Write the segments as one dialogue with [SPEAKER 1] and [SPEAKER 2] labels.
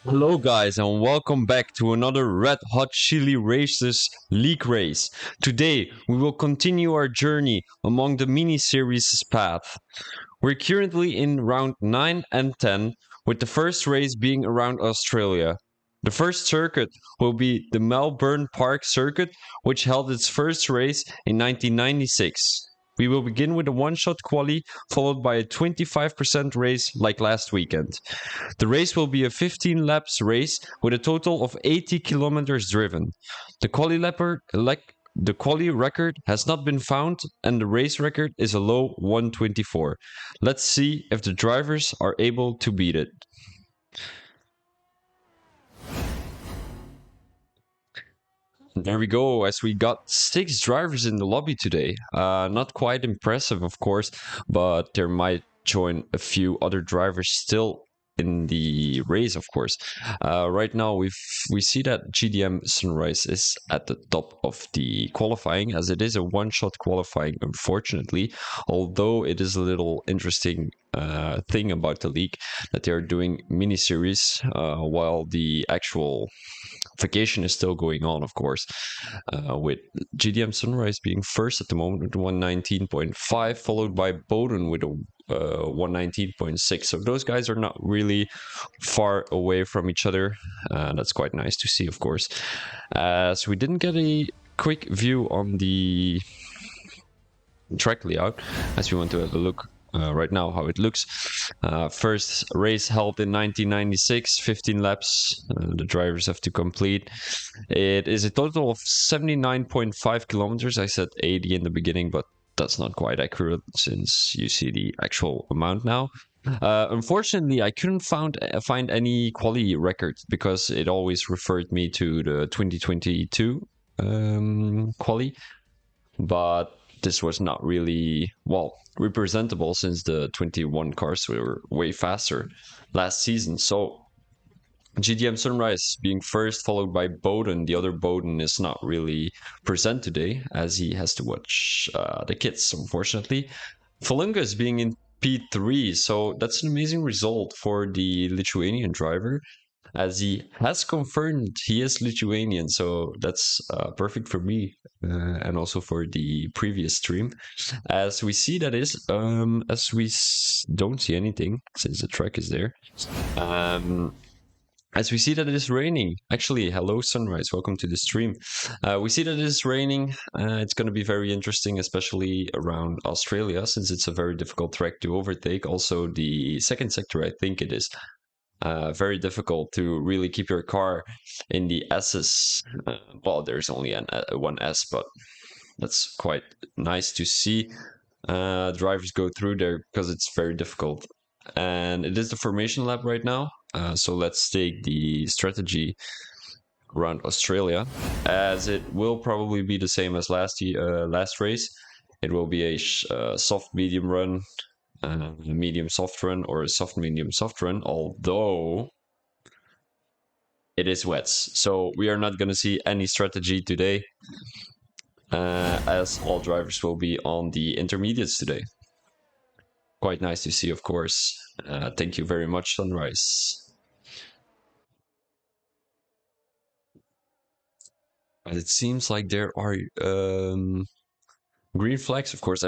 [SPEAKER 1] Hello, guys, and welcome back to another Red Hot Chili Races League race. Today, we will continue our journey among the mini series path. We're currently in round 9 and 10, with the first race being around Australia. The first circuit will be the Melbourne Park Circuit, which held its first race in 1996. We will begin with a one-shot quali, followed by a 25% race like last weekend. The race will be a 15 laps race with a total of 80 kilometers driven. The the quali record has not been found and the race record is a low 124. Let's see if the drivers are able to beat it. There we go, as we got 6 drivers in the lobby today. Not quite impressive, of course, but there might join a few other drivers still in the race, of course. Right now, we see that GDM Sunrise is at the top of the qualifying, as it is a one-shot qualifying, unfortunately. Although it is a little interesting thing about the league that they are doing mini series while the actual vacation is still going on, of course, with GDM Sunrise being first at the moment with 119.5, followed by Bowden with a 119.6. So those guys are not really far away from each other. That's quite nice to see, of course. So we didn't get a quick view on the track layout, as we want to have a look right now how it looks. First race held in 1996, 15 laps. The drivers have to complete. It is a total of 79.5 kilometers. I said 80 in the beginning, but that's not quite accurate since you see the actual amount now. Unfortunately, I couldn't find any quality records because it always referred me to the 2022 quali, but this was not really well representable since the 21 cars were way faster last season. So GDM Sunrise being first, followed by Bowden. The other Bowden is not really present today as he has to watch the kids, unfortunately. Falungas being in P3, so that's an amazing result for the Lithuanian driver, as he has confirmed he is Lithuanian. So that's perfect for me and also for the previous stream. As we see that is, don't see anything since the track is there. Um, as we see that it is raining. Actually, hello Sunrise, welcome to the stream. We see that it is raining. It's going to be very interesting, especially around Australia, since it's a very difficult track to overtake. Also, the second sector, I think it is very difficult to really keep your car in the S's. Well, there's only one S, but that's quite nice to see drivers go through there because it's very difficult. And it is the formation lap right now. So let's take the strategy around Australia, as it will probably be the same as last race. It will be a soft medium run, medium soft run, or a soft medium soft run, although it is wets. So we are not going to see any strategy today, as all drivers will be on the intermediates today. Quite nice to see, of course. Thank you very much, Sunrise. But it seems like there are green flags, of course.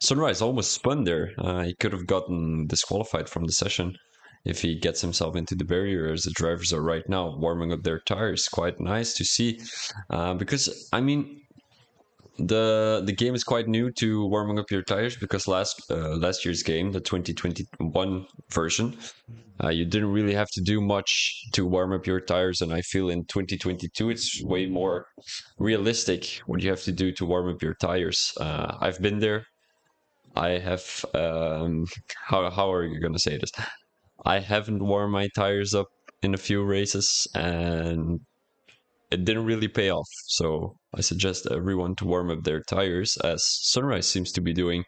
[SPEAKER 1] Sunrise almost spun there. He could have gotten disqualified from the session if he gets himself into the barrier, as the drivers are right now warming up their tires. Quite nice to see, because I mean, the game is quite new to warming up your tires, because last year's game, the 2021 version, you didn't really have to do much to warm up your tires, and I feel in 2022 it's way more realistic what you have to do to warm up your tires. I've been there. I have how are you gonna say this? I haven't warmed my tires up in a few races, and it didn't really pay off. So I suggest everyone to warm up their tires, as Sunrise seems to be doing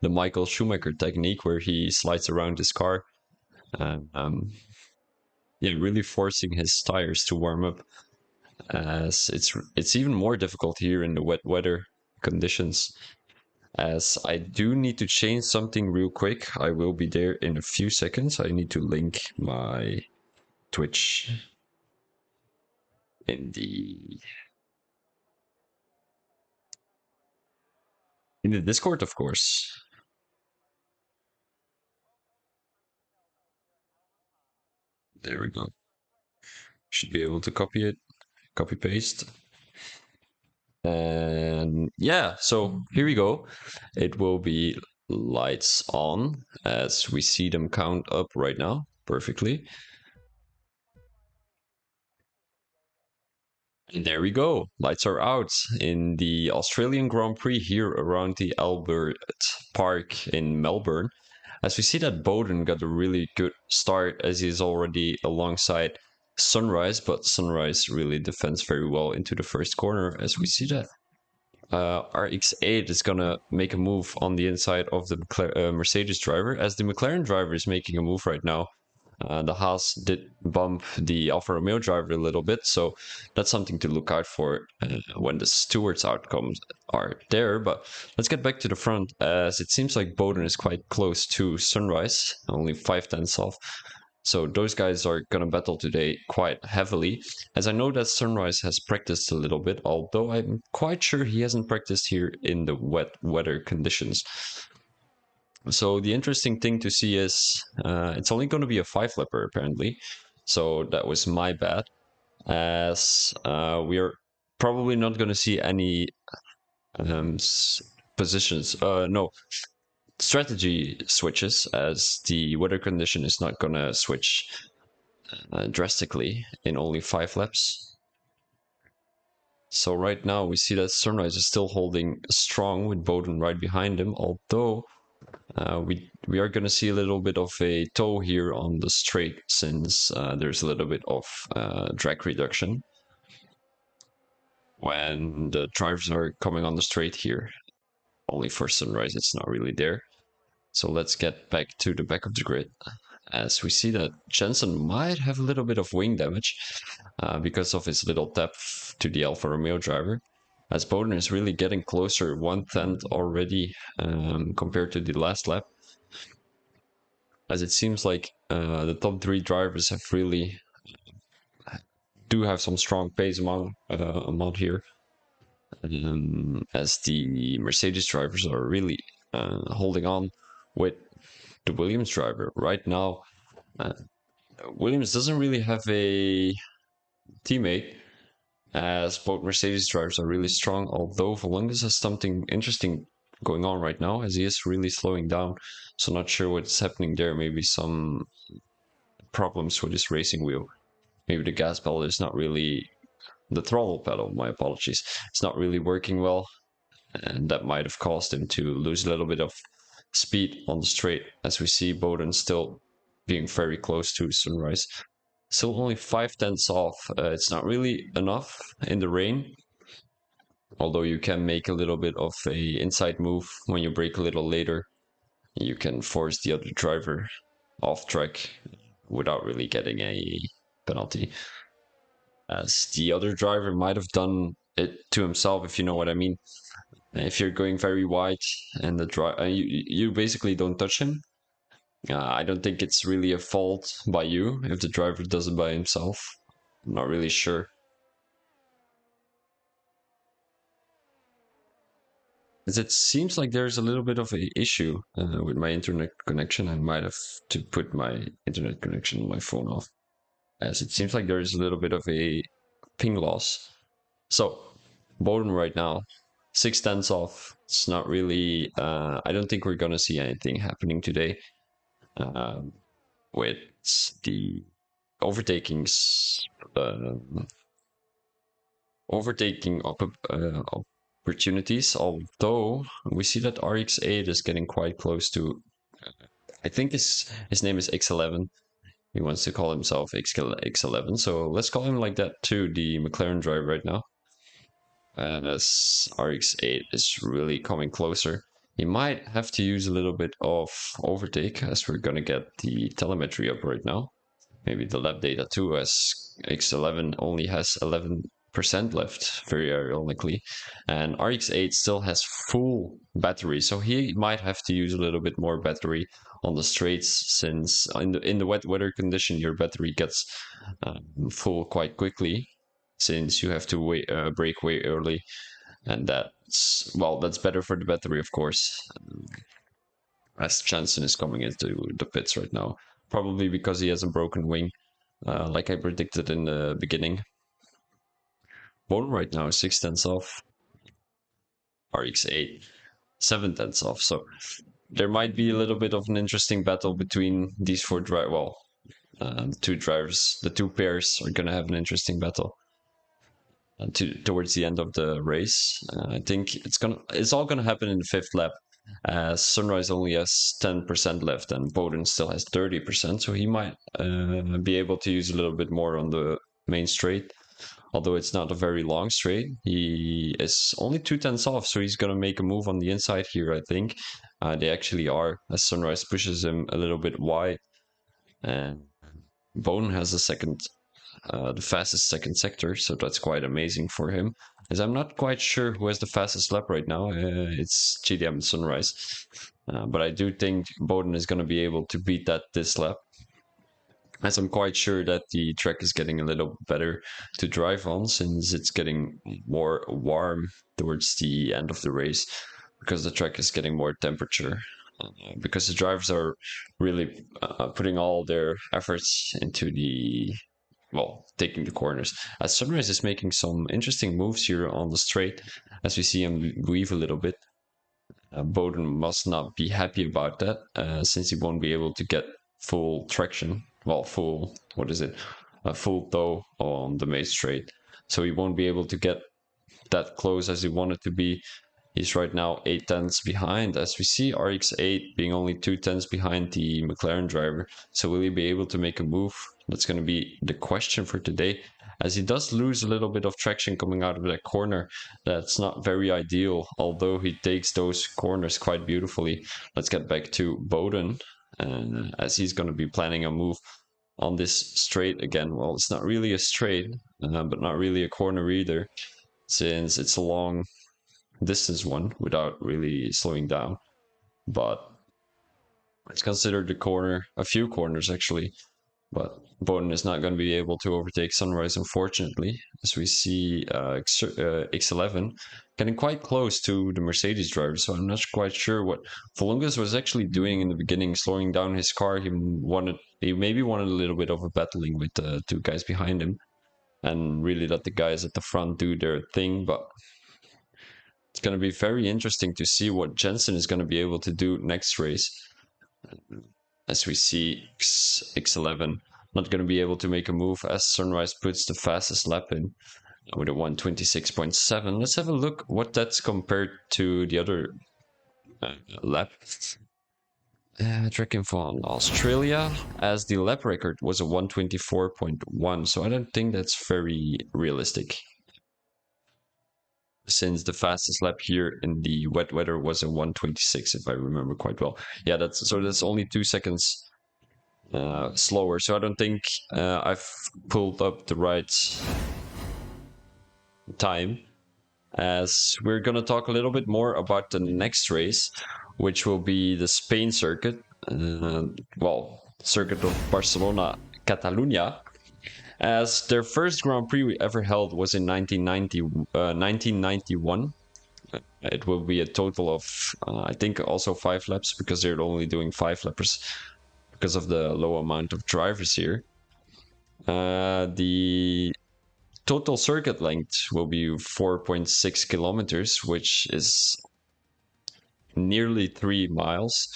[SPEAKER 1] the Michael Schumacher technique, where he slides around his car and yeah, really forcing his tires to warm up. As it's even more difficult here in the wet weather conditions. As I do need to change something real quick. I will be there in a few seconds. I need to link my Twitch in the Discord, of course. There we go. Should be able to copy it, copy paste. And yeah, so here we go. It will be lights on as we see them count up right now perfectly. And there we go. Lights are out in the Australian Grand Prix here around the Albert Park in Melbourne. As we see that Bowden got a really good start as he's already alongside Sunrise, but Sunrise really defends very well into the first corner as we see that. RX8 is gonna make a move on the inside of the Mercedes driver as the McLaren driver is making a move right now. The Haas did bump the Alfa Romeo driver a little bit, so that's something to look out for when the stewards outcomes are there. But let's get back to the front, as it seems like Bowden is quite close to Sunrise, only 5 tenths off. So those guys are gonna battle today quite heavily, as I know that Sunrise has practiced a little bit, although I'm quite sure he hasn't practiced here in the wet weather conditions. So the interesting thing to see is it's only going to be a 5-lapper apparently. So that was my bad, as we are probably not going to see any positions, no, strategy switches, as the weather condition is not going to switch drastically in only 5 laps. So right now we see that Sunrise is still holding strong with Bowden right behind him, although we are going to see a little bit of a toe here on the straight, since there's a little bit of drag reduction when the drivers are coming on the straight here. Only for Sunrise it's not really there. So let's get back to the back of the grid, as we see that Jensen might have a little bit of wing damage because of his little tap to the Alfa Romeo driver, as Bowden is really getting closer, 1/10 already compared to the last lap, as it seems like the top 3 drivers have really do have some strong pace among here, as the Mercedes drivers are really holding on with the Williams driver right now. Williams doesn't really have a teammate, as both Mercedes drivers are really strong, although Volungus has something interesting going on right now, as he is really slowing down. So not sure what's happening there. Maybe some problems with his racing wheel. Maybe the gas pedal is not really, the throttle pedal, my apologies, it's not really working well, and that might have caused him to lose a little bit of speed on the straight, as we see Bowden still being very close to Sunrise. Still only 5/10 off. It's not really enough in the rain, although you can make a little bit of a inside move when you brake a little later. You can force the other driver off track without really getting a penalty, as the other driver might have done it to himself, if you know what I mean. If you're going very wide and the you basically don't touch him, I don't think it's really a fault by you if the driver does it by himself. I'm not really sure. As it seems like there's a little bit of an issue with my internet connection. I might have to put my internet connection on my phone off, as it seems like there is a little bit of a ping loss. So Bowden right now, 6/10 off. It's not really, I don't think we're gonna see anything happening today with the overtakings, overtaking opportunities, although we see that RX8 is getting quite close to, I think his name is X11. He wants to call himself X11, so let's call him like that too, the McLaren driver right now. And as RX8 is really coming closer, he might have to use a little bit of overtake, as we're gonna get the telemetry up right now. Maybe the lap data too, as X11 only has 11% left, very ironically, and RX8 still has full battery, so he might have to use a little bit more battery on the straights, since in the wet weather condition your battery gets full quite quickly, since you have to wait brake way early, and that's better for the battery, of course. As Jensen is coming into the pits right now, probably because he has a broken wing, like I predicted in the beginning. Bone right now is 6 tenths off. RX8 7 tenths off. So there might be a little bit of an interesting battle between these four two drivers. The two pairs are going to have an interesting battle towards the end of the race. I think it's all gonna happen in the fifth lap. Sunrise only has 10% left, and Bowden still has 30%, so he might be able to use a little bit more on the main straight. Although it's not a very long straight, he is only 2 tenths off, so he's gonna make a move on the inside here. I think they actually are, as Sunrise pushes him a little bit wide, and Bowden has the fastest second sector, so that's quite amazing for him. As I'm not quite sure who has the fastest lap right now. It's GDM and Sunrise, but I do think Bowden is going to be able to beat that this lap. As I'm quite sure that the track is getting a little better to drive on, since it's getting more warm towards the end of the race, because the track is getting more temperature. Because the drivers are really putting all their efforts into taking the corners. As Sunrise is making some interesting moves here on the straight, as we see him weave a little bit. Bowden must not be happy about that, since he won't be able to get full traction. Well, full tow on the main straight. So he won't be able to get that close as he wanted to be. He's right now 8 tenths behind, as we see RX8 being only 2 tenths behind the McLaren driver. So will he be able to make a move? That's going to be the question for today, as he does lose a little bit of traction coming out of that corner. That's not very ideal, although he takes those corners quite beautifully. Let's get back to Bowden, as he's going to be planning a move on this straight again. Well, it's not really a straight, but not really a corner either, since it's a long distance one without really slowing down. But it's considered a few corners actually. But Bowden is not going to be able to overtake Sunrise, unfortunately, as we see X11 getting quite close to the Mercedes driver. So I'm not quite sure what Volungus was actually doing in the beginning, slowing down his car. He maybe wanted a little bit of a battling with the two guys behind him, and really let the guys at the front do their thing. But it's going to be very interesting to see what Jensen is going to be able to do next race. As we see X11 not going to be able to make a move, as Sunrise puts the fastest lap in with a 126.7. Let's have a look what that's compared to the other lap. Track info on Australia, as the lap record was a 124.1, so I don't think that's very realistic, since the fastest lap here in the wet weather was a 126, if I remember quite well. Yeah, that's only 2 seconds slower. So I don't think I've pulled up the right time, as we're gonna talk a little bit more about the next race, which will be the Spain circuit. Circuit of Barcelona, Catalunya, as their first Grand Prix we ever held was in 1991. It will be a total of, I think, also 5 laps, because they're only doing 5 lappers because of the low amount of drivers here. The total circuit length will be 4.6 kilometers, which is nearly 3 miles.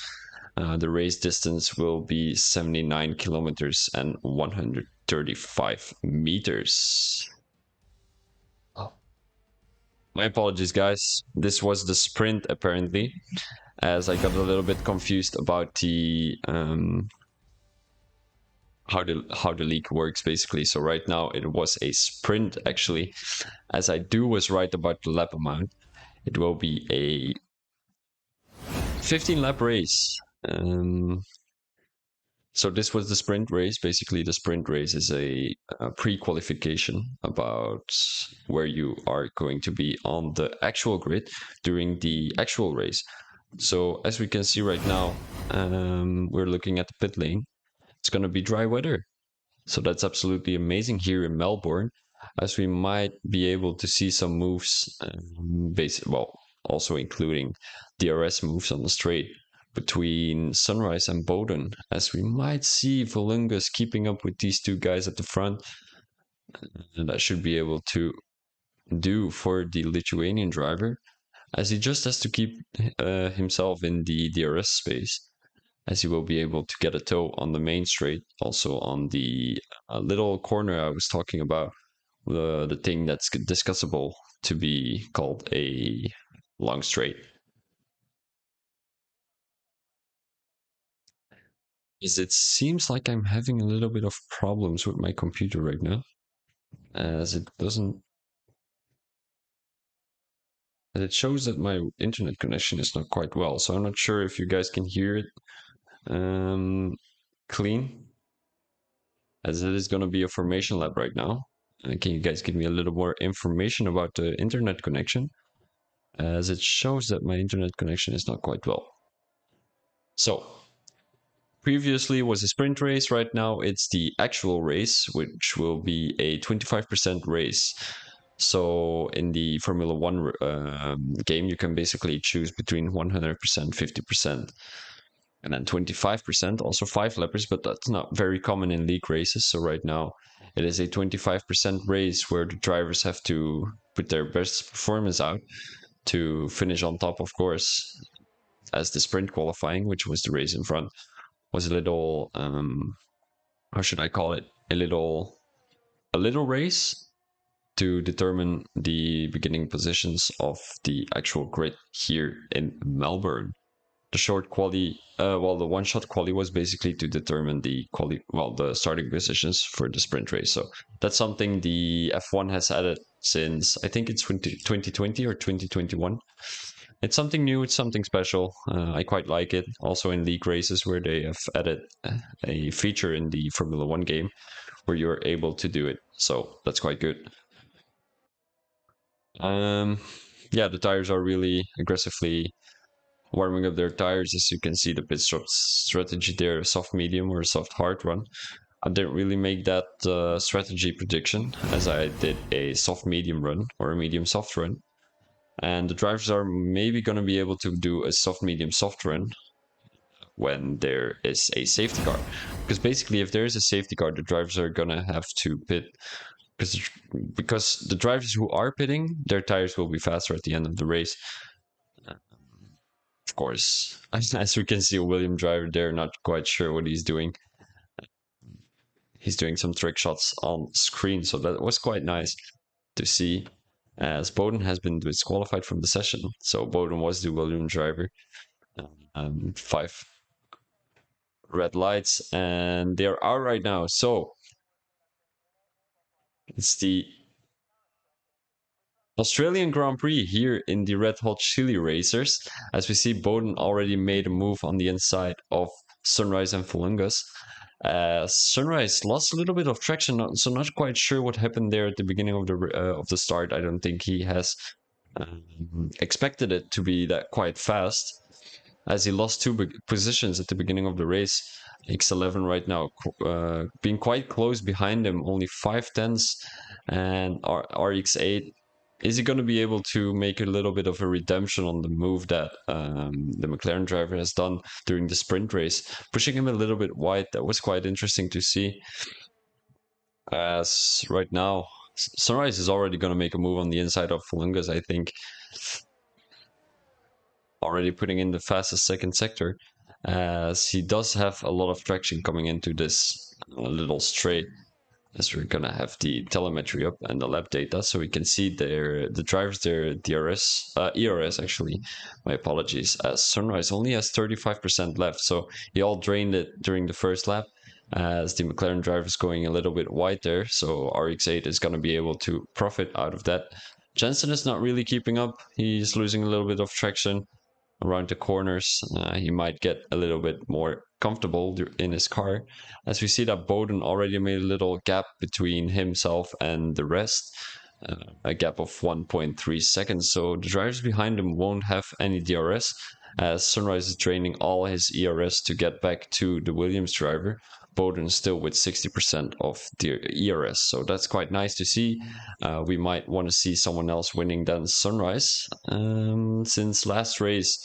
[SPEAKER 1] The race distance will be 79 kilometers and 135 meters. Oh. My apologies, guys. This was the sprint, apparently, as I got a little bit confused about the how the league works, basically. So right now it was a sprint, actually, as I was right about the lap amount. It will be a 15 lap race. So this was the sprint race. Basically, the sprint race is a pre-qualification about where you are going to be on the actual grid during the actual race. So as we can see right now, we're looking at the pit lane. It's going to be dry weather. So that's absolutely amazing here in Melbourne, as we might be able to see some moves, well, also including DRS moves on the straight between Sunrise and Bowden, as we might see Volungus keeping up with these two guys at the front, and that should be able to do for the Lithuanian driver, as he just has to keep himself in the DRS space, as he will be able to get a toe on the main straight, also on the little corner I was talking about, the thing that's discussable to be called a long straight. Is it seems like I'm having a little bit of problems with my computer right now, as it doesn't, as it shows that my internet connection is not quite well. So I'm not sure if you guys can hear it clean, as it is going to be a formation lab right now. Can you guys give me a little more information about the internet connection, as it shows that my internet connection is not quite well. So previously was a sprint race, right now it's the actual race, which will be a 25% race. So in the Formula One game, you can basically choose between 100%, 50%, and then 25%, also 5-lappers, but that's not very common in league races. So right now it is a 25% race where the drivers have to put their best performance out to finish on top, of course, as the sprint qualifying, which was the race in front, was a little, how should I call it? A little race to determine the beginning positions of the actual grid here in Melbourne. The short quali, well, the one-shot quali was basically to determine the the starting positions for the sprint race. So that's something the F1 has added since, I think it's 2020 or 2021. It's something new, it's something special. I quite like it. Also in league races where they have added a feature in the Formula One game where you're able to do it. So that's quite good. Um, yeah, the tires are really aggressively warming up their tires. As you can see, the pit stop strategy there, soft medium or soft hard run. I didn't really make that strategy prediction, as I did a soft medium run or a medium soft run. And the drivers are maybe going to be able to do a soft medium soft run when there is a safety car. Because basically, if there is a safety car, the drivers are going to have to pit. Because the drivers who are pitting, their tires will be faster at the end of the race. Of course, as we can see, William driver there, not quite sure what he's doing. He's doing some trick shots on screen, so that was quite nice to see, as Bowden has been disqualified from the session. So Bowden was the William driver. 5 red lights, and they are out right now. So it's the Australian Grand Prix here in the Red Hot Chili Racers, as we see Bowden already made a move on the inside of Sunrise and Fulungus. Sunrise lost a little bit of traction, so not quite sure what happened there at the beginning of the start. I don't think he has expected it to be that quite fast, as he lost 2 positions at the beginning of the race. X11 right now being quite close behind him, only 5 tenths, and RX8. Is he going to be able to make a little bit of a redemption on the move that the McLaren driver has done during the sprint race, pushing him a little bit wide? That was quite interesting to see. As right now, Sunrise is already going to make a move on the inside of Fulungas, I think. Already putting in the fastest second sector, as he does have a lot of traction coming into this little straight, as we're gonna have the telemetry up and the lap data, so we can see the drivers, their DRS, ERS actually, my apologies, as Sunrise only has 35% left, so he all drained it during the first lap, as the McLaren driver is going a little bit wide there, so RX8 is gonna be able to profit out of that. Jensen is not really keeping up, he's losing a little bit of traction around the corners. He might get a little bit more comfortable in his car, as we see that Bowden already made a little gap between himself and the rest, a gap of 1.3 seconds, so the drivers behind him won't have any DRS, as Sunrise is draining all his ERS to get back to the Williams driver. Bowden still with 60% of the ERS, so that's quite nice to see. We might want to see someone else winning than Sunrise. Since last race,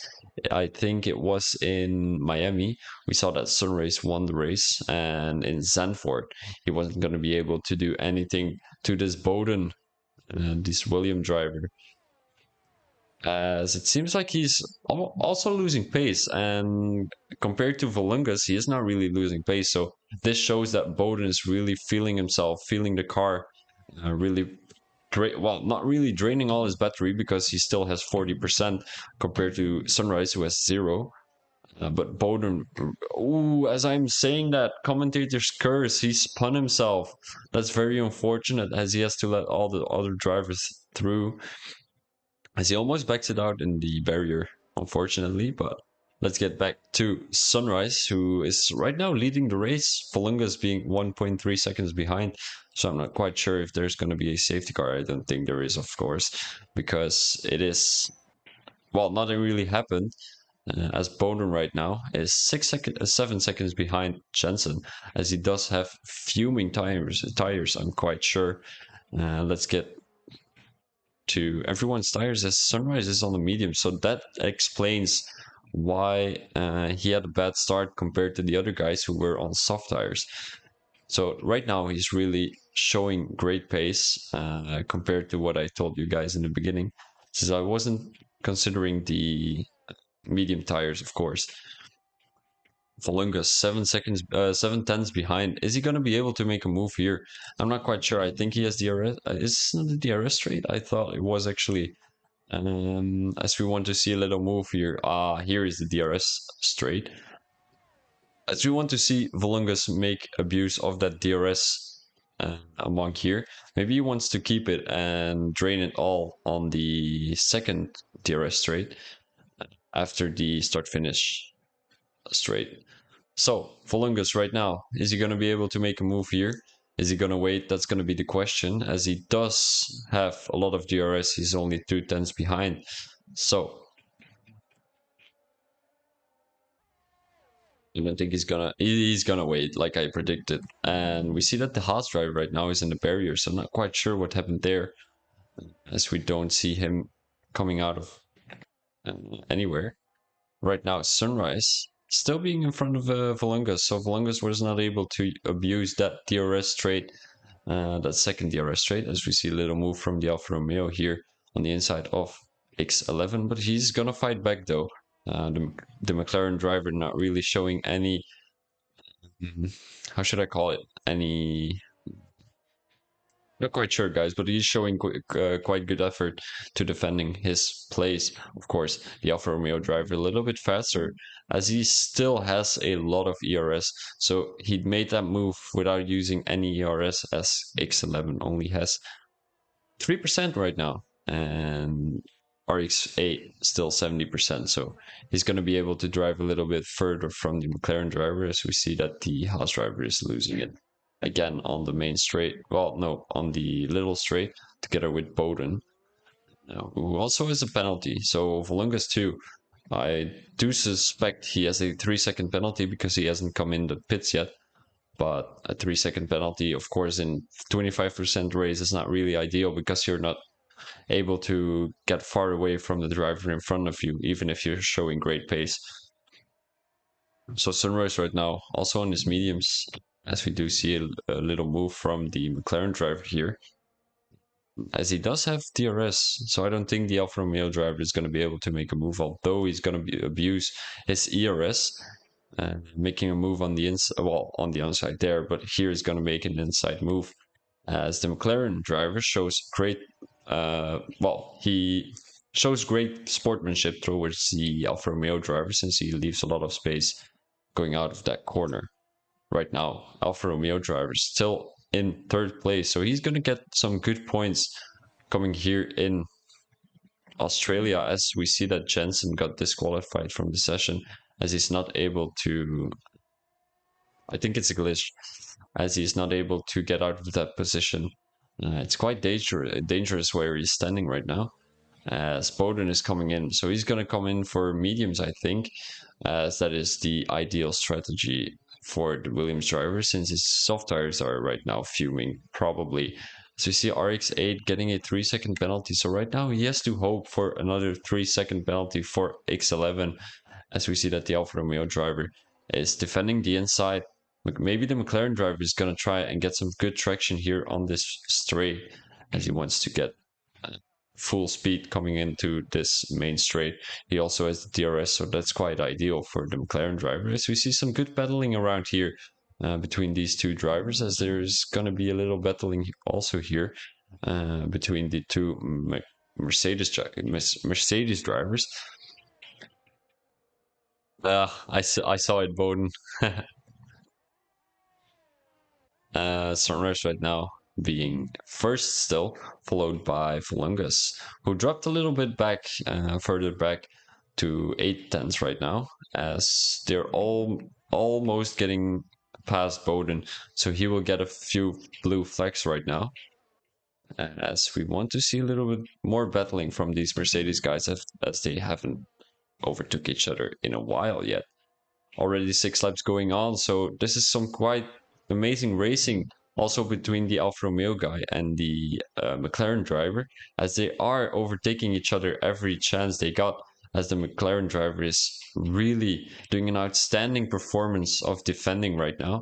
[SPEAKER 1] I think it was in Miami, we saw that Sunrise won the race, and in Zandvoort, he wasn't going to be able to do anything to this Bowden, this William driver, as it seems like he's also losing pace, and compared to Volungas, he is not really losing pace. So this shows that Bowden is really feeling himself, feeling the car, really well, not really draining all his battery because he still has 40% compared to Sunrise, who has zero. But Bowden, ooh, as I'm saying that, commentator's curse, he spun himself. That's very unfortunate, as he has to let all the other drivers through, as he almost backs it out in the barrier, unfortunately. But let's get back to Sunrise, who is right now leading the race. Volungas being 1.3 seconds behind. So I'm not quite sure if there's going to be a safety car. I don't think there is, of course, because it is, well, nothing really happened. As Bowden right now is 7 seconds behind Jensen, as he does have fuming tires, I'm quite sure. Let's get to everyone's tires, as Sunrise is on the medium, so that explains why he had a bad start compared to the other guys who were on soft tires. So right now he's really showing great pace compared to what I told you guys in the beginning, since I wasn't considering the medium tires, of course. Volunga 7 seconds, 7 tenths behind. Is he going to be able to make a move here? I'm not quite sure. I think he has DRS. Is this not the DRS straight? I thought it was actually. As we want to see a little move here. Here is the DRS straight. As we want to see Volungas make abuse of that DRS among here. Maybe he wants to keep it and drain it all on the second DRS straight after the start finish straight. So, Volungas right now, is he going to be able to make a move here? Is he going to wait? That's going to be the question, as he does have a lot of DRS. He's only 2 tenths behind. So, I don't think he's gonna wait like I predicted. And we see that the Haas driver right now is in the barrier, so I'm not quite sure what happened there, as we don't see him coming out of anywhere. Right now, Sunrise still being in front of Volungas, so Volungas was not able to abuse that DRS straight, that second DRS straight, as we see a little move from the Alfa Romeo here on the inside of X11, but he's gonna fight back though. The McLaren driver not really showing any, how should I call it, any, not quite sure, guys, but he's showing quite good effort to defending his place. Of course, the Alfa Romeo driver a little bit faster, as he still has a lot of ERS. So he made that move without using any ERS, as X11 only has 3% right now, and RX8 still 70%. So he's going to be able to drive a little bit further from the McLaren driver, as we see that the Haas driver is losing it again on the main straight. Well, no, on the little straight, together with Bowden, who also has a penalty. So Volungas too. I do suspect he has a 3-second penalty because he hasn't come in the pits yet. But a 3-second penalty, of course, in 25% race is not really ideal, because you're not able to get far away from the driver in front of you, even if you're showing great pace. So Sunrise right now also on his mediums, as we do see a little move from the McLaren driver here, as he does have DRS. So I don't think the Alfa Romeo driver is going to be able to make a move, although he's going to abuse his ERS, making a move on the inside, well, on the outside there, but here he's going to make an inside move, as the McLaren driver shows great, well, he shows great sportsmanship towards the Alfa Romeo driver, since he leaves a lot of space going out of that corner. Right now, Alfa Romeo driver is still in third place, so he's going to get some good points coming here in Australia, as we see that Jensen got disqualified from the session, as he's not able to, I think it's a glitch, as he's not able to get out of that position. It's quite dangerous where he's standing right now. as Bowden is coming in. So he's going to come in for mediums, I think, as that is the ideal strategy for the Williams driver since his soft tires are right now fuming, probably. So you see RX8 getting a 3-second penalty. So right now he has to hope for another 3-second penalty for X11, as we see that the Alfa Romeo driver is defending the inside. Maybe the McLaren driver is going to try and get some good traction here on this straight, as he wants to get full speed coming into this main straight. He also has the DRS, so that's quite ideal for the McLaren driver. As we see some good battling around here between these two drivers, as there's going to be a little battling also here between the two Mercedes drivers. I saw it, Bowden. Sunrise right now being first still, followed by Volungus, who dropped a little bit back, further back to 8 tenths right now, as they're all almost getting past Bowden, so he will get a few blue flags right now. And as we want to see a little bit more battling from these Mercedes guys, as they haven't overtook each other in a while yet. Already 6 laps going on, so this is some quite amazing racing also between the Alfa Romeo guy and the McLaren driver, as they are overtaking each other every chance they got, as the McLaren driver is really doing an outstanding performance of defending right now,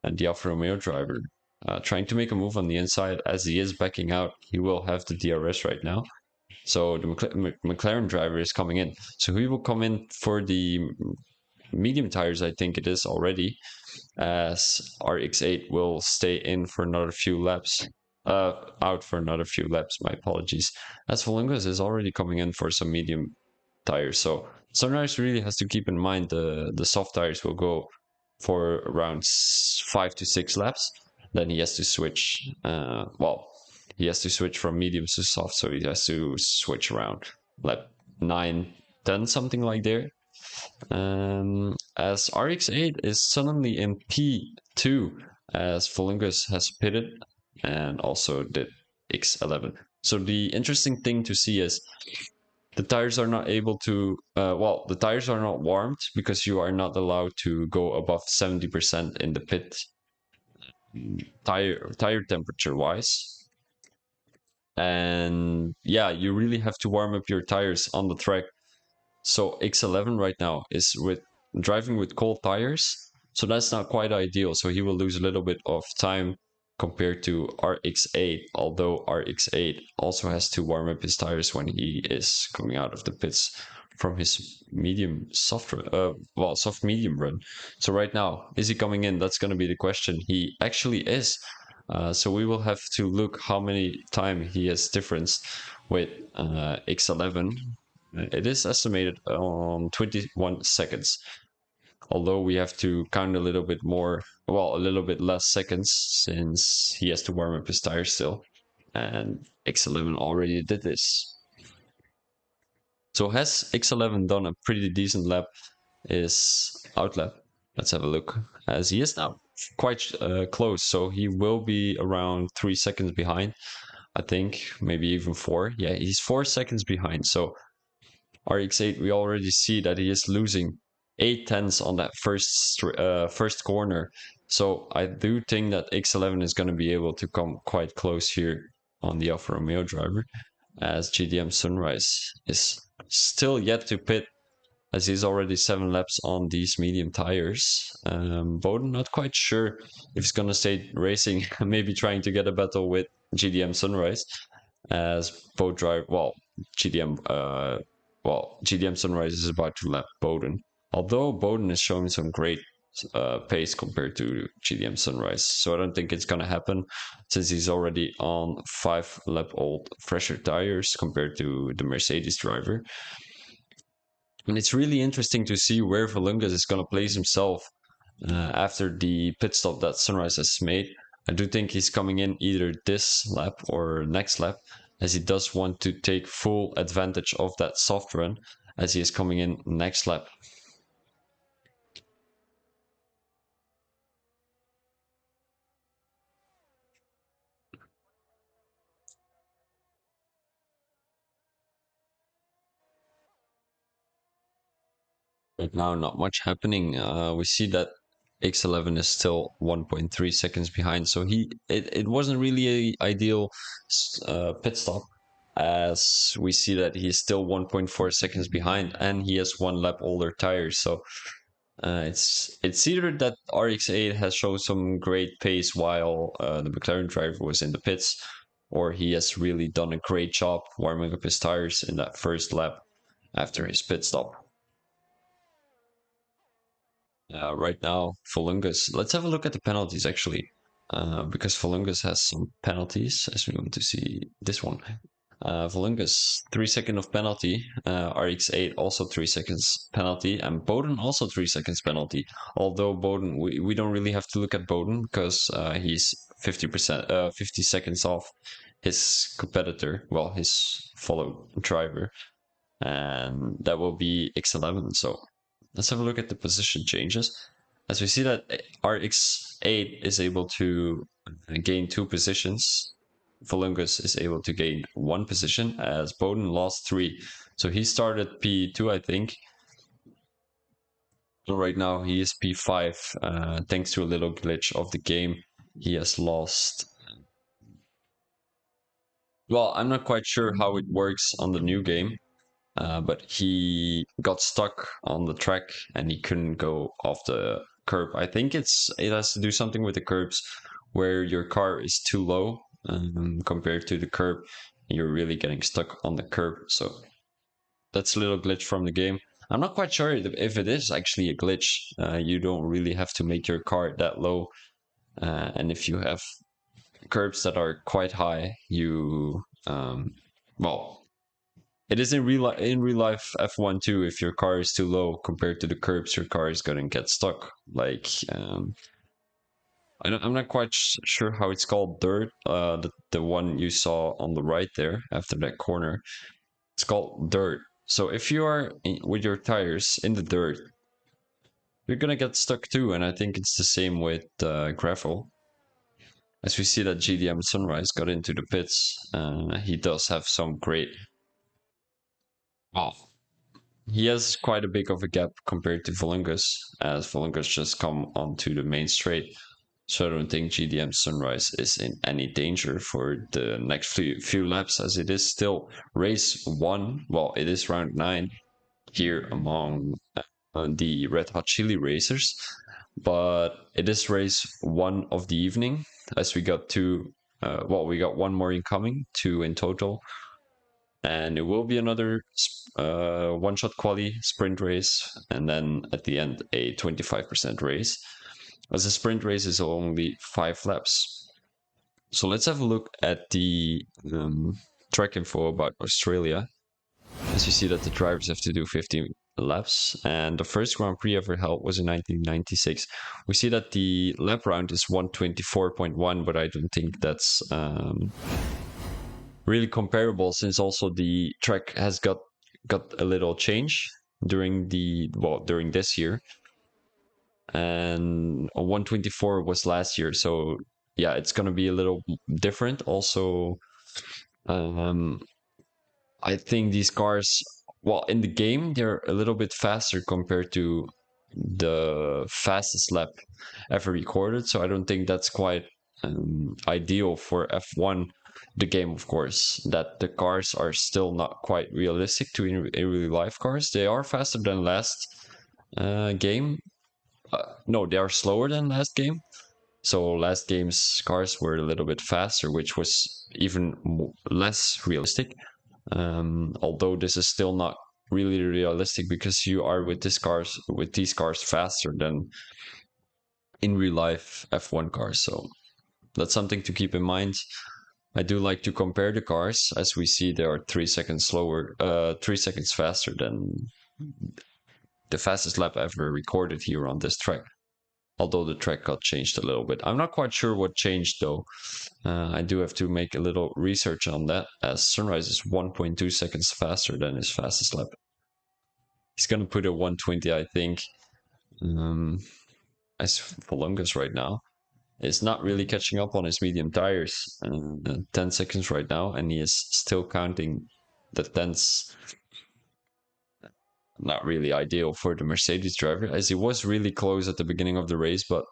[SPEAKER 1] and the Alfa Romeo driver trying to make a move on the inside. As he is backing out, he will have the DRS right now. So the McLaren driver is coming in, so he will come in for the medium tires, I think it is already, as RX8 will stay in for another few laps. Out for another few laps, my apologies. As Volungus is already coming in for some medium tires, so Sunrise really has to keep in mind the soft tires will go for around 5 to 6 laps. Then he has to switch. He has to switch from mediums to soft, so he has to switch around lap 9, 10, something like there. As RX8 is suddenly in P2, as Volungus has pitted and also did X11. So the interesting thing to see is the tires are not able to, the tires are not warmed because you are not allowed to go above 70% in the pit tire temperature wise. And yeah, you really have to warm up your tires on the track. So X11 right now is with driving with cold tires, so that's not quite ideal. So he will lose a little bit of time compared to RX8, although RX8 also has to warm up his tires when he is coming out of the pits from his soft medium run. So right now, is he coming in? That's going to be the question. He actually is. So we will have to look how many time he has difference with X11. It is estimated on 21 seconds, although we have to count a little bit more, a little bit less seconds since he has to warm up his tires still. And X11 already did this. So has X11 done a pretty decent lap? Is outlap. Let's have a look. As he is now quite close, so he will be around 3 seconds behind. I think maybe even 4. Yeah, he's 4 seconds behind. So RX8, we already see that he is losing 8 tenths on that first corner. So I do think that X11 is going to be able to come quite close here on the Alfa Romeo driver, as GDM Sunrise is still yet to pit, as he's already 7 laps on these medium tires. Bowden, not quite sure if he's going to stay racing, maybe trying to get a battle with GDM Sunrise, as both drive, GDM GDM Sunrise is about to lap Bowden. Although Bowden is showing some great pace compared to GDM Sunrise, so I don't think it's gonna happen since he's already on 5 lap old fresher tires compared to the Mercedes driver. And it's really interesting to see where Volungus is gonna place himself after the pit stop that Sunrise has made. I do think he's coming in either this lap or next lap, as he does want to take full advantage of that soft run, as he is coming in next lap. Right now, not much happening. We see that X11 is still 1.3 seconds behind, so it wasn't really a ideal pit stop, as we see that he's still 1.4 seconds behind, and he has one lap older tires. So it's either that RX8 has shown some great pace while the McLaren driver was in the pits, or he has really done a great job warming up his tires in that first lap after his pit stop. Right now, Volungus. Let's have a look at the penalties actually, because Volungus has some penalties, as we want to see this one. Volungus, 3 second of penalty. RX8 also 3 seconds penalty, and Bowden also 3 seconds penalty. Although Bowden, we don't really have to look at Bowden because he's 50 seconds off his competitor, well, his follow driver, and that will be X11. So let's have a look at the position changes. As we see that RX8 is able to gain 2 positions, Volungus is able to gain 1 position, as Bowden lost 3. So he started P2, I think. So right now he is P5. Thanks to a little glitch of the game, he has lost. Well, I'm not quite sure how it works on the new game, but he got stuck on the track and he couldn't go off the curb. I think it has to do something with the curbs where your car is too low compared to the curb. You're really getting stuck on the curb. So that's a little glitch from the game. I'm not quite sure if it is actually a glitch. You don't really have to make your car that low. And if you have curbs that are quite high, you well, it is in real life F1 too. If your car is too low compared to the curbs, your car is gonna get stuck. Like I'm not quite sure how it's called. Dirt, the one you saw on the right there after that corner, it's called dirt. So if you are with your tires in the dirt, you're gonna get stuck too. And I think it's the same with gravel. As we see that GDM Sunrise got into the pits, he does have some great. Oh, he has quite a big of a gap compared to Volungus, as Volungus just come onto the main straight. So I don't think GDM Sunrise is in any danger for the next few laps, as it is still race 1. Well, it is round 9 here among the Red Hot Chili racers, but it is race 1 of the evening, as we got two. Well, we got one more incoming, 2 in total, and it will be another one-shot quali sprint race, and then at the end a 25% race, as a sprint race is only 5 laps. So let's have a look at the track info about Australia. As you see that the drivers have to do 50 laps, and the first Grand Prix ever held was in 1996. We see that the lap round is 124.1, but I don't think that's really comparable, since also the track has got a little change during during this year, and 124 was last year. So yeah, it's gonna be a little different. Also, I think these cars, well, in the game they're a little bit faster compared to the fastest lap ever recorded. So I don't think that's quite ideal for F1, the game, of course, that the cars are still not quite realistic to in real life cars. They are faster than last game. No, they are slower than last game. So last game's cars were a little bit faster, which was even less realistic. Although this is still not really realistic, because you are with these cars faster than in real life F1 cars. So that's something to keep in mind. I do like to compare the cars, as we see they are 3 seconds slower, 3 seconds faster than the fastest lap ever recorded here on this track. Although the track got changed a little bit. I'm not quite sure what changed though. I do have to make a little research on that, as Sunrise is 1.2 seconds faster than his fastest lap. He's gonna put a 120, I think. As Volungus right now is not really catching up on his medium tires. 10 seconds right now, and he is still counting the tenths. not really ideal for the Mercedes driver, as he was really close at the beginning of the race, but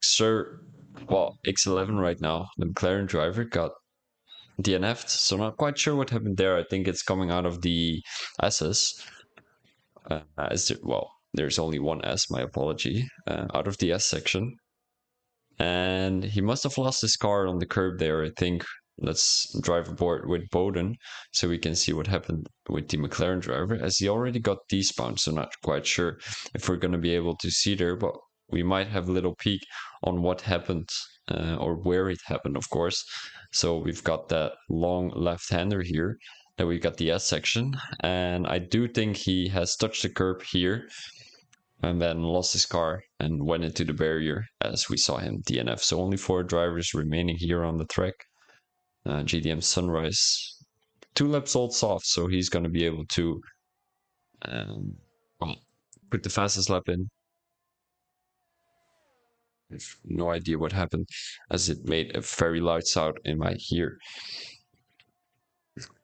[SPEAKER 1] Sir, well, X11 right now, the McLaren driver got DNF'd, so not quite sure what happened there. I think it's coming out of the S's. Well, there's only one S, my apology, out of the S section. And he must have lost his car on the curb there, I think. Let's drive aboard with Bowden so we can see what happened with the McLaren driver, as he already got despawned, so not quite sure if we're going to be able to see there, but we might have a little peek on what happened, or where it happened, of course. So we've got that long left-hander here, then we got the S section, and I do think he has touched the curb here and then lost his car and went into the barrier as we saw him DNF. So only 4 drivers remaining here on the track. GDM Sunrise, 2 laps old soft, so he's going to be able to well, put the fastest lap in. I have no idea what happened, as it made a very loud sound in my ear.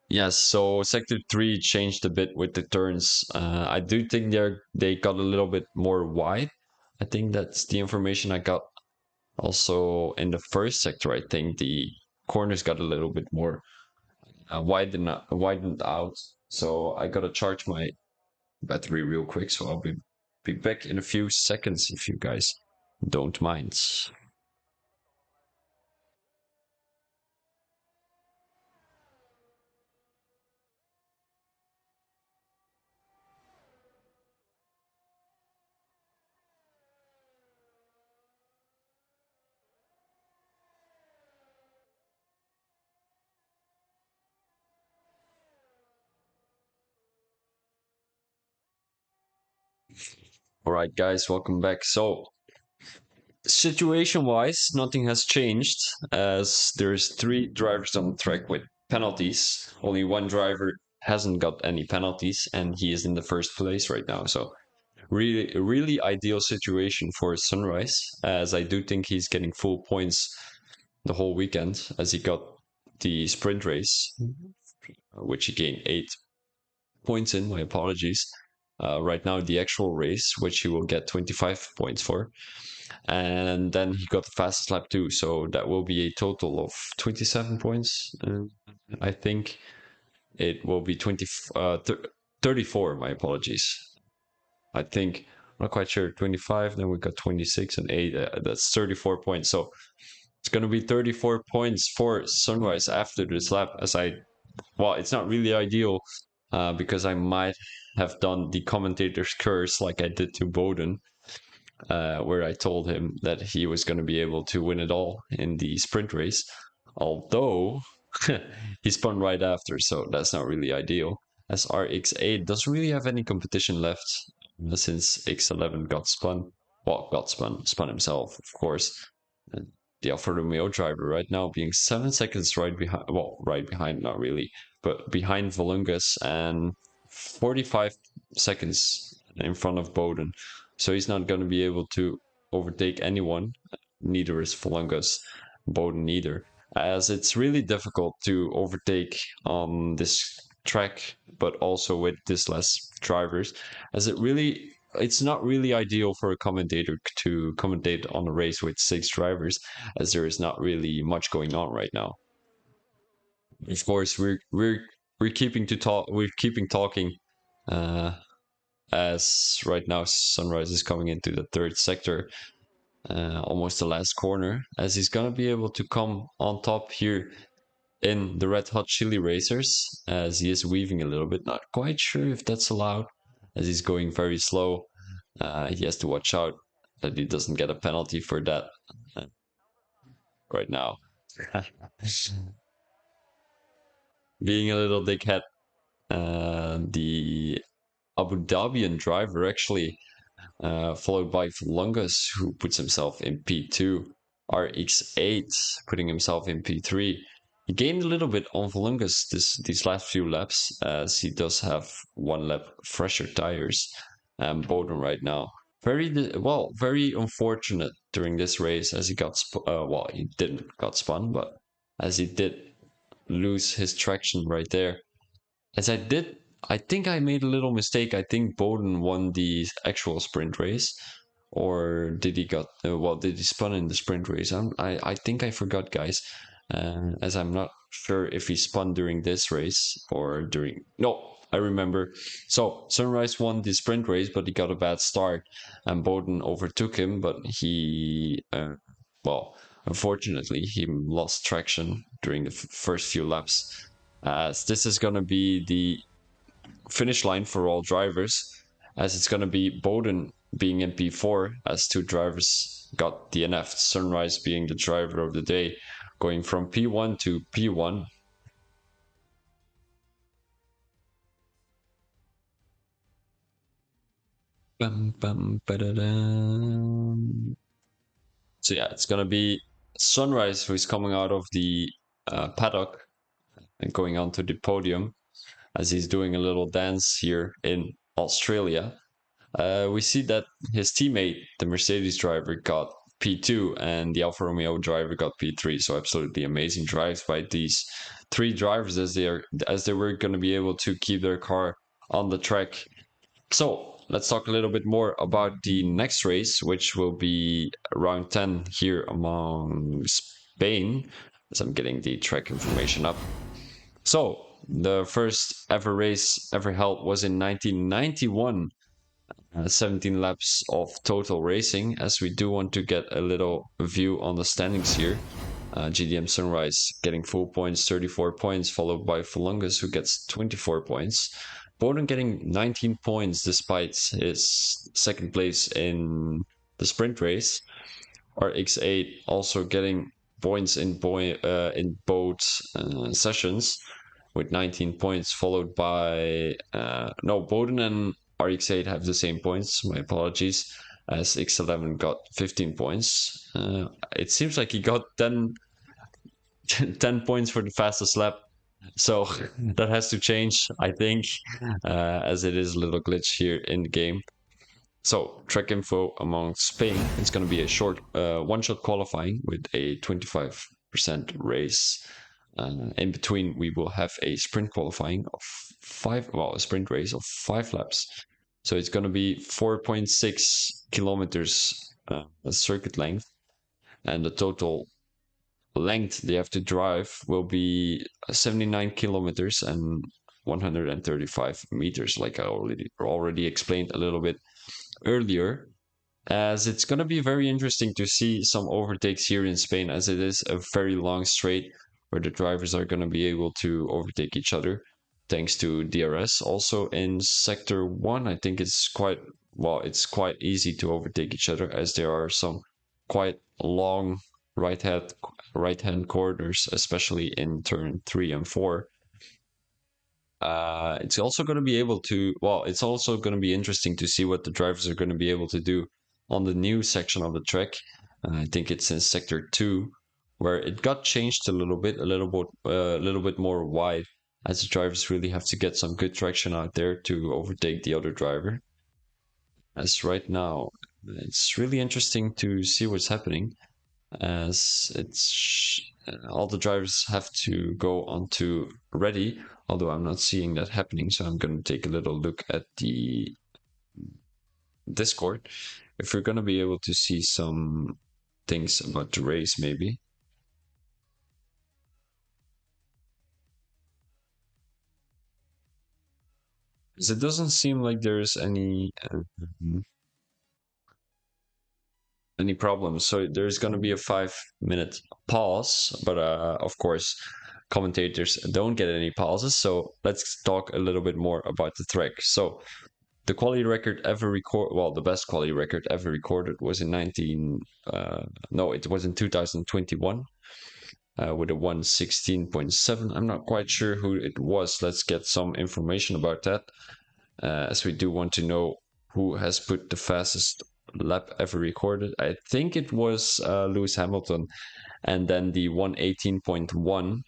[SPEAKER 1] Yes, so sector 3 changed a bit with the turns. I do think they got a little bit more wide. I think that's the information I got. Also, in the first sector, I think the corners got a little bit more widened out. So I gotta charge my battery real quick. So I'll be back in a few seconds if you guys don't mind. All right, guys, welcome back. So situation wise, nothing has changed, as there's 3 drivers on the track with penalties. Only one driver hasn't got any penalties, and he is in the first place right now. So really ideal situation for Sunrise, as I do think he's getting full points the whole weekend, as he got the sprint race, which he gained 8 points in. My apologies. Right now, the actual race, which he will get 25 points for. And then he got the fastest lap too. So that will be a total of 27 points. I think it will be 34. My apologies. I think, I'm not quite sure, 25. Then we got 26 and 8. That's 34 points. So it's going to be 34 points for Sunrise after this lap. Well, it's not really ideal, because I might have done the commentator's curse like I did to Bowden, where I told him that he was going to be able to win it all in the sprint race. Although he spun right after, so that's not really ideal, as RX8 doesn't really have any competition left, since X11 got spun. Well, spun himself, of course. The Alfa Romeo driver right now being 7 seconds right behind, well, right behind, not really, but behind Volungus, and 45 seconds in front of Bowden. So he's not going to be able to overtake anyone. Neither is Volungus, Bowden neither, as it's really difficult to overtake on this track, but also with this less drivers, as it's not really ideal for a commentator to commentate on a race with 6 drivers, as there is not really much going on right now. Of course, we're keeping to talk. We're keeping talking, uh, as right now Sunrise is coming into the third sector, almost the last corner, as he's gonna be able to come on top here in the Red Hot Chili Racers, as he is weaving a little bit. Not quite sure if that's allowed, as he's going very slow. He has to watch out that he doesn't get a penalty for that right now. Being a little dickhead. The Abu Dhabian driver actually, followed by Volungus, who puts himself in P2. RX8 putting himself in P3. He gained a little bit on Volungus these last few laps, as he does have 1 lap fresher tires. Bowden right now, very unfortunate during this race, as he got well, he didn't got spun, but as he did lose his traction right there. As I did I think I made a little mistake. I think Bowden won the actual sprint race, or did he got well? Did he spun in the sprint race? I think I forgot, guys, as I'm not sure if he spun during this race or during. No, I remember. So Sunrise won the sprint race, but he got a bad start, and Bowden overtook him, but he well, unfortunately, he lost traction during the first few laps. As this is going to be the finish line for all drivers, as it's going to be Bowden being in P4 as two drivers got DNF'd, Sunrise being the driver of the day, going from P1 to P1. Bum, bum, so yeah, it's going to be Sunrise who is coming out of the paddock and going onto the podium as he's doing a little dance here in Australia. We see that his teammate, the Mercedes driver, got P2 and the Alfa Romeo driver got P3. So absolutely amazing drives by these three drivers as they were going to be able to keep their car on the track. So let's talk a little bit more about the next race, which will be round 10 here among Spain, as I'm getting the track information up. So the first ever race ever held was in 1991. 17 laps of total racing, as we do want to get a little view on the standings here. GDM Sunrise getting full points, 34 points, followed by Fulungus, who gets 24 points. Bowden getting 19 points despite his second place in the sprint race. RX8 also getting points in both sessions with 19 points, followed by no, Bowden and RX8 have the same points. My apologies, as X11 got 15 points. It seems like he got 10 points for the fastest lap. So that has to change, I think, as it is a little glitch here in the game. So track info among Spain, it's going to be a short one-shot qualifying with a 25% race. In between, we will have a sprint qualifying of a sprint race of 5 laps. So it's going to be 4.6 kilometers circuit length, and the total length they have to drive will be 79 kilometers and 135 meters, like I already explained a little bit earlier, as it's going to be very interesting to see some overtakes here in Spain, as it is a very long straight where the drivers are going to be able to overtake each other thanks to DRS. Also in sector 1, I think it's quite easy to overtake each other, as there are some quite long right hand corners, especially in turn 3 and 4. It's also going to be able to, it's also going to be interesting to see what the drivers are going to be able to do on the new section of the track. I think it's in sector 2, where it got changed a little bit more wide, as the drivers really have to get some good traction out there to overtake the other driver. As right now, it's really interesting to see what's happening, as it's all the drivers have to go onto ready, although I'm not seeing that happening, so I'm going to take a little look at the Discord if we're going to be able to see some things about the race, maybe. Because it doesn't seem like there's any problems. So there's going to be a 5-minute pause, but of course, commentators don't get any pauses. So let's talk a little bit more about the track. So the quality record ever the best quality record ever recorded was in it was in 2021 with a 116.7. I'm not quite sure who it was. Let's get some information about that, as we do want to know who has put the fastest lap ever recorded. I think it was Lewis Hamilton, and then the 118.1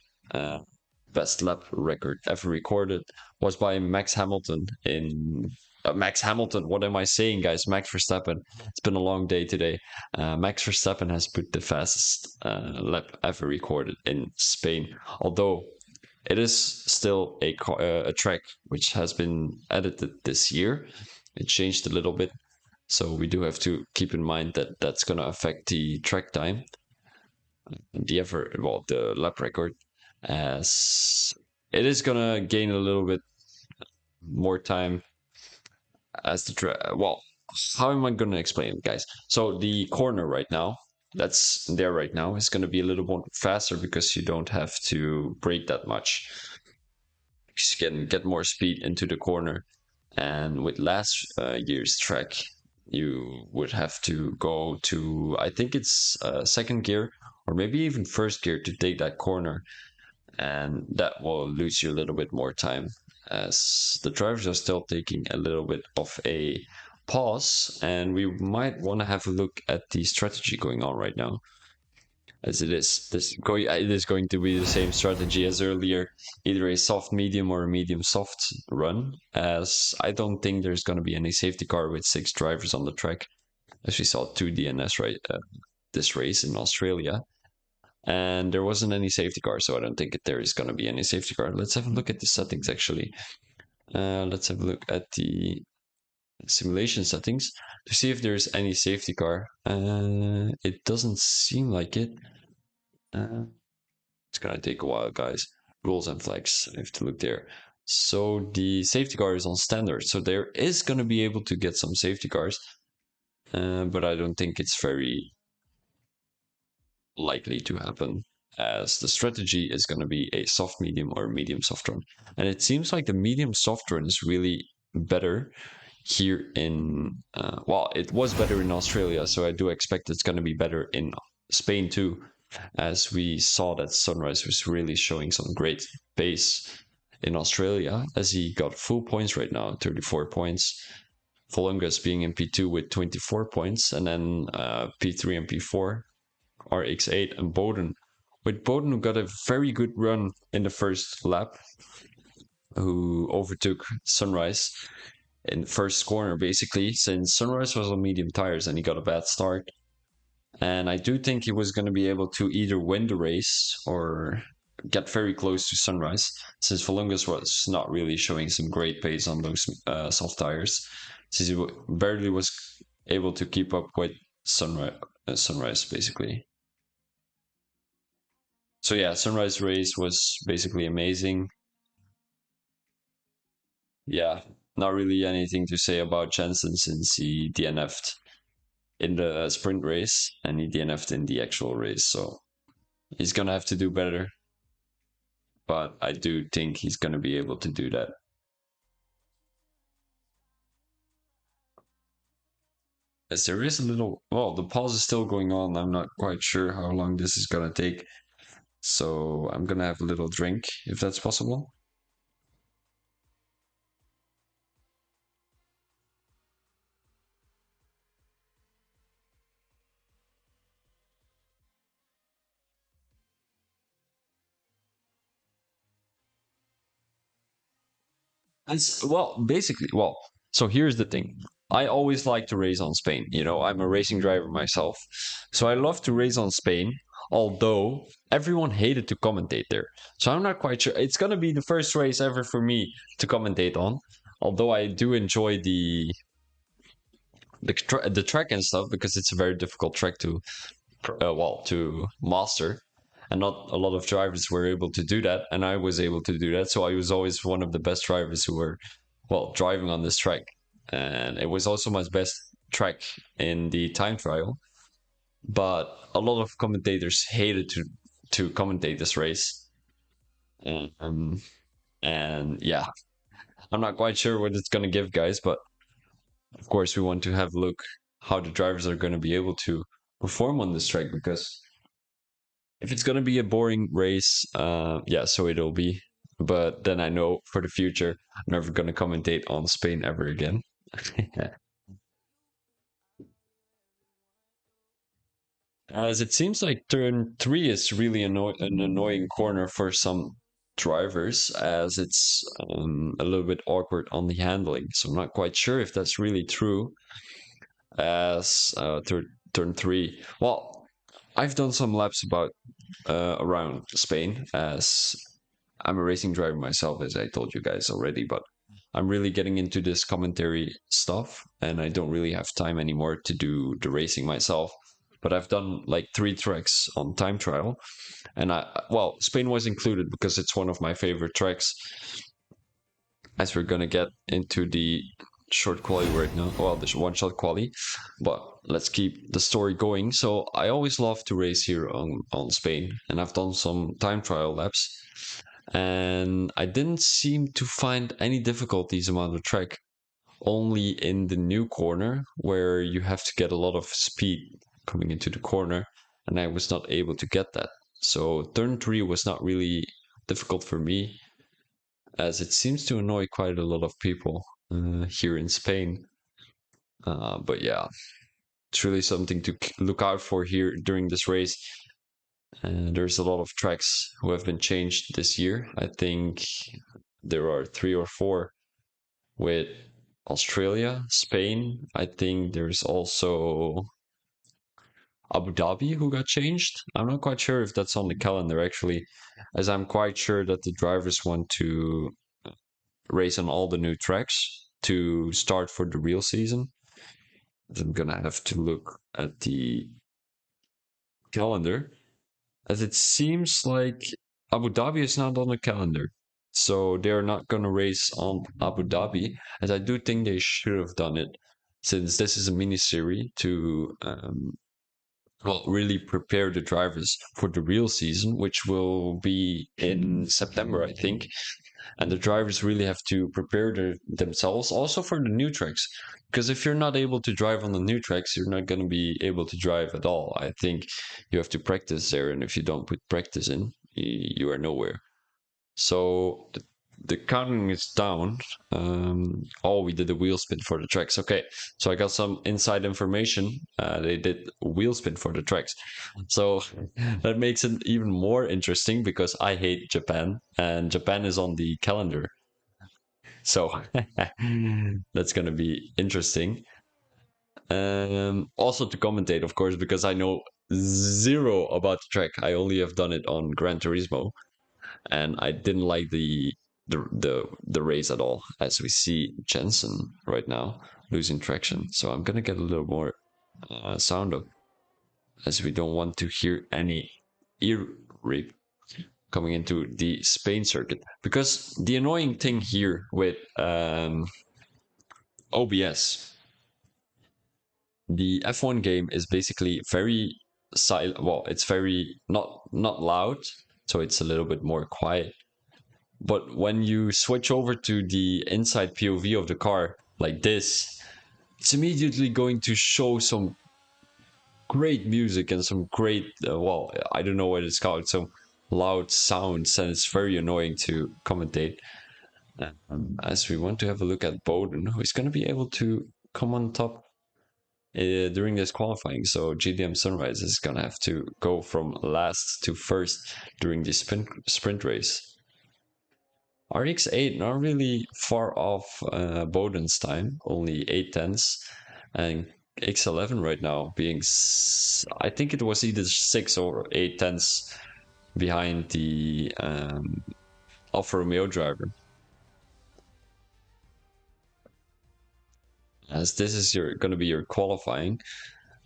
[SPEAKER 1] best lap record ever recorded was by Max Hamilton in Max Hamilton. What am I saying, guys? Max Verstappen. It's been a long day today. Max Verstappen has put the fastest lap ever recorded in Spain. Although It is still a track which has been edited this year. It changed a little bit, so we do have to keep in mind that that's going to affect the track time, the lap record, as it is going to gain a little bit more time as the how am I going to explain it, guys? So the corner right now, that's there right now, is going to be a little more faster because you don't have to brake that much. You can get more speed into the corner. And with last year's track, you would have to go to, I think it's second gear or maybe even first gear to take that corner. And that will lose you a little bit more time as the drivers are still taking a little bit of a pause. And we might want to have a look at the strategy going on right now, as it is going to be the same strategy as earlier, either a soft medium or a medium soft run, as I don't think there's going to be any safety car with 6 drivers on the track, as we saw 2 DNS this race in Australia, and there wasn't any safety car, so I don't think there is going to be any safety car. Let's have a look at the settings actually. Let's have a look at the simulation settings to see if there's any safety car. It doesn't seem like it. It's gonna take a while, guys. Rules and flags. I have to look there. So the safety car is on standard. So there is gonna be able to get some safety cars, but I don't think it's very likely to happen, as the strategy is gonna be a soft medium or medium soft run. And it seems like the medium soft run is really better here in it was better in Australia, so I do expect it's going to be better in Spain too, as we saw that Sunrise was really showing some great pace in Australia, as he got full points right now, 34 points. Volungus being in P2 with 24 points, and then P3 and P4 RX8 and Bowden. With Bowden, who got a very good run in the first lap, who overtook Sunrise in the first corner, basically, since Sunrise was on medium tires and he got a bad start. And I do think he was going to be able to either win the race or get very close to Sunrise, since Volungus was not really showing some great pace on those soft tires, since he barely was able to keep up with Sunrise, basically. So yeah, Sunrise race was basically amazing. Yeah, not really anything to say about Jensen since he DNF'd in the sprint race and he DNF'd in the actual race. So he's going to have to do better. But I do think he's going to be able to do that. As there is a little, well, the pause is still going on. I'm not quite sure how long this is going to take. So I'm going to have a little drink if that's possible. So here's the thing. I always like to race on Spain. You know, I'm a racing driver myself. So I love to race on Spain, although everyone hated to commentate there. So I'm not quite sure. It's going to be the first race ever for me to commentate on, although I do enjoy the track and stuff because it's a very difficult track to master, and not a lot of drivers were able to do that, and I was able to do that, so I was always one of the best drivers who were driving on this track, and it was also my best track in the time trial. But a lot of commentators hated to commentate this race, um, and yeah, I'm not quite sure what it's going to give, guys, but of course we want to have a look how the drivers are going to be able to perform on this track, because if it's going to be a boring race, yeah, so it'll be. But then I know for the future, I'm never going to commentate on Spain ever again. As it seems like turn 3 is really an annoying corner for some drivers, as it's a little bit awkward on the handling. So I'm not quite sure if that's really true. As turn 3, well, I've done some laps around Spain, as I'm a racing driver myself, as I told you guys already, but I'm really getting into this commentary stuff, and I don't really have time anymore to do the racing myself. But I've done like 3 tracks on time trial, and well, Spain was included because it's one of my favorite tracks. As we're gonna get into the short quali right now, well, the one shot quali, but let's keep the story going. So I always love to race here on Spain, and I've done some time trial laps, and I didn't seem to find any difficulties around the track. Only in the new corner where you have to get a lot of speed coming into the corner, and I was not able to get that. So turn 3 was not really difficult for me, as it seems to annoy quite a lot of people here in Spain. But yeah, it's really something to look out for here during this race. And there's a lot of tracks who have been changed this year. I think there are 3 or 4 with Australia, Spain. I think there's also Abu Dhabi who got changed. I'm not quite sure if that's on the calendar actually, as I'm quite sure that the drivers want to race on all the new tracks to start for the real season. I'm gonna have to look at the calendar, as it seems like Abu Dhabi is not on the calendar. So they're not gonna race on Abu Dhabi, as I do think they should have done it, since this is a mini series to well really prepare the drivers for the real season, which will be in September, I think. And the drivers really have to prepare themselves also for the new tracks, because if you're not able to drive on the new tracks, you're not going to be able to drive at all. I think you have to practice there, and if you don't put practice in, you are nowhere. So the counting is down. Oh, we did a wheel spin for the tracks. Okay, so I got some inside information. They did wheel spin for the tracks, so that makes it even more interesting because I hate Japan, and Japan is on the calendar. So that's gonna be interesting. Also to commentate, of course, because I know zero about the track. I only have done it on Gran Turismo, and I didn't like the race at all. As we see Jensen right now losing traction, so I'm gonna get a little more sound up, as we don't want to hear any ear rape coming into the Spain circuit. Because the annoying thing here with OBS, the F1 game is basically very silent. Well, it's very not loud, so it's a little bit more quiet. But when you switch over to the inside POV of the car like this, it's immediately going to show some great music and some great, well, I don't know what it's called, some loud sounds, and it's very annoying to commentate. As we want to have a look at Bowden, who is going to be able to come on top during this qualifying. So GDM Sunrise is going to have to go from last to first during the sprint race. RX8 not really far off Bowden's time, only 8 tenths, and X11 right now being, I think it was either 6 or 8 tenths behind the Alfa Romeo driver. As this is going to be your qualifying,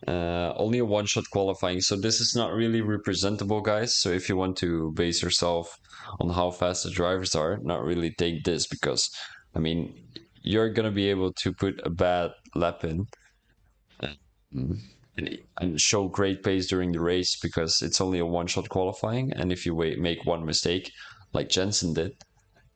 [SPEAKER 1] only a one-shot qualifying, so this is not really representable, guys. So if you want to base yourself on how fast the drivers are, not really take this, because I mean you're gonna be able to put a bad lap in and show great pace during the race, because it's only a one-shot qualifying, and if you make one mistake like Jensen did,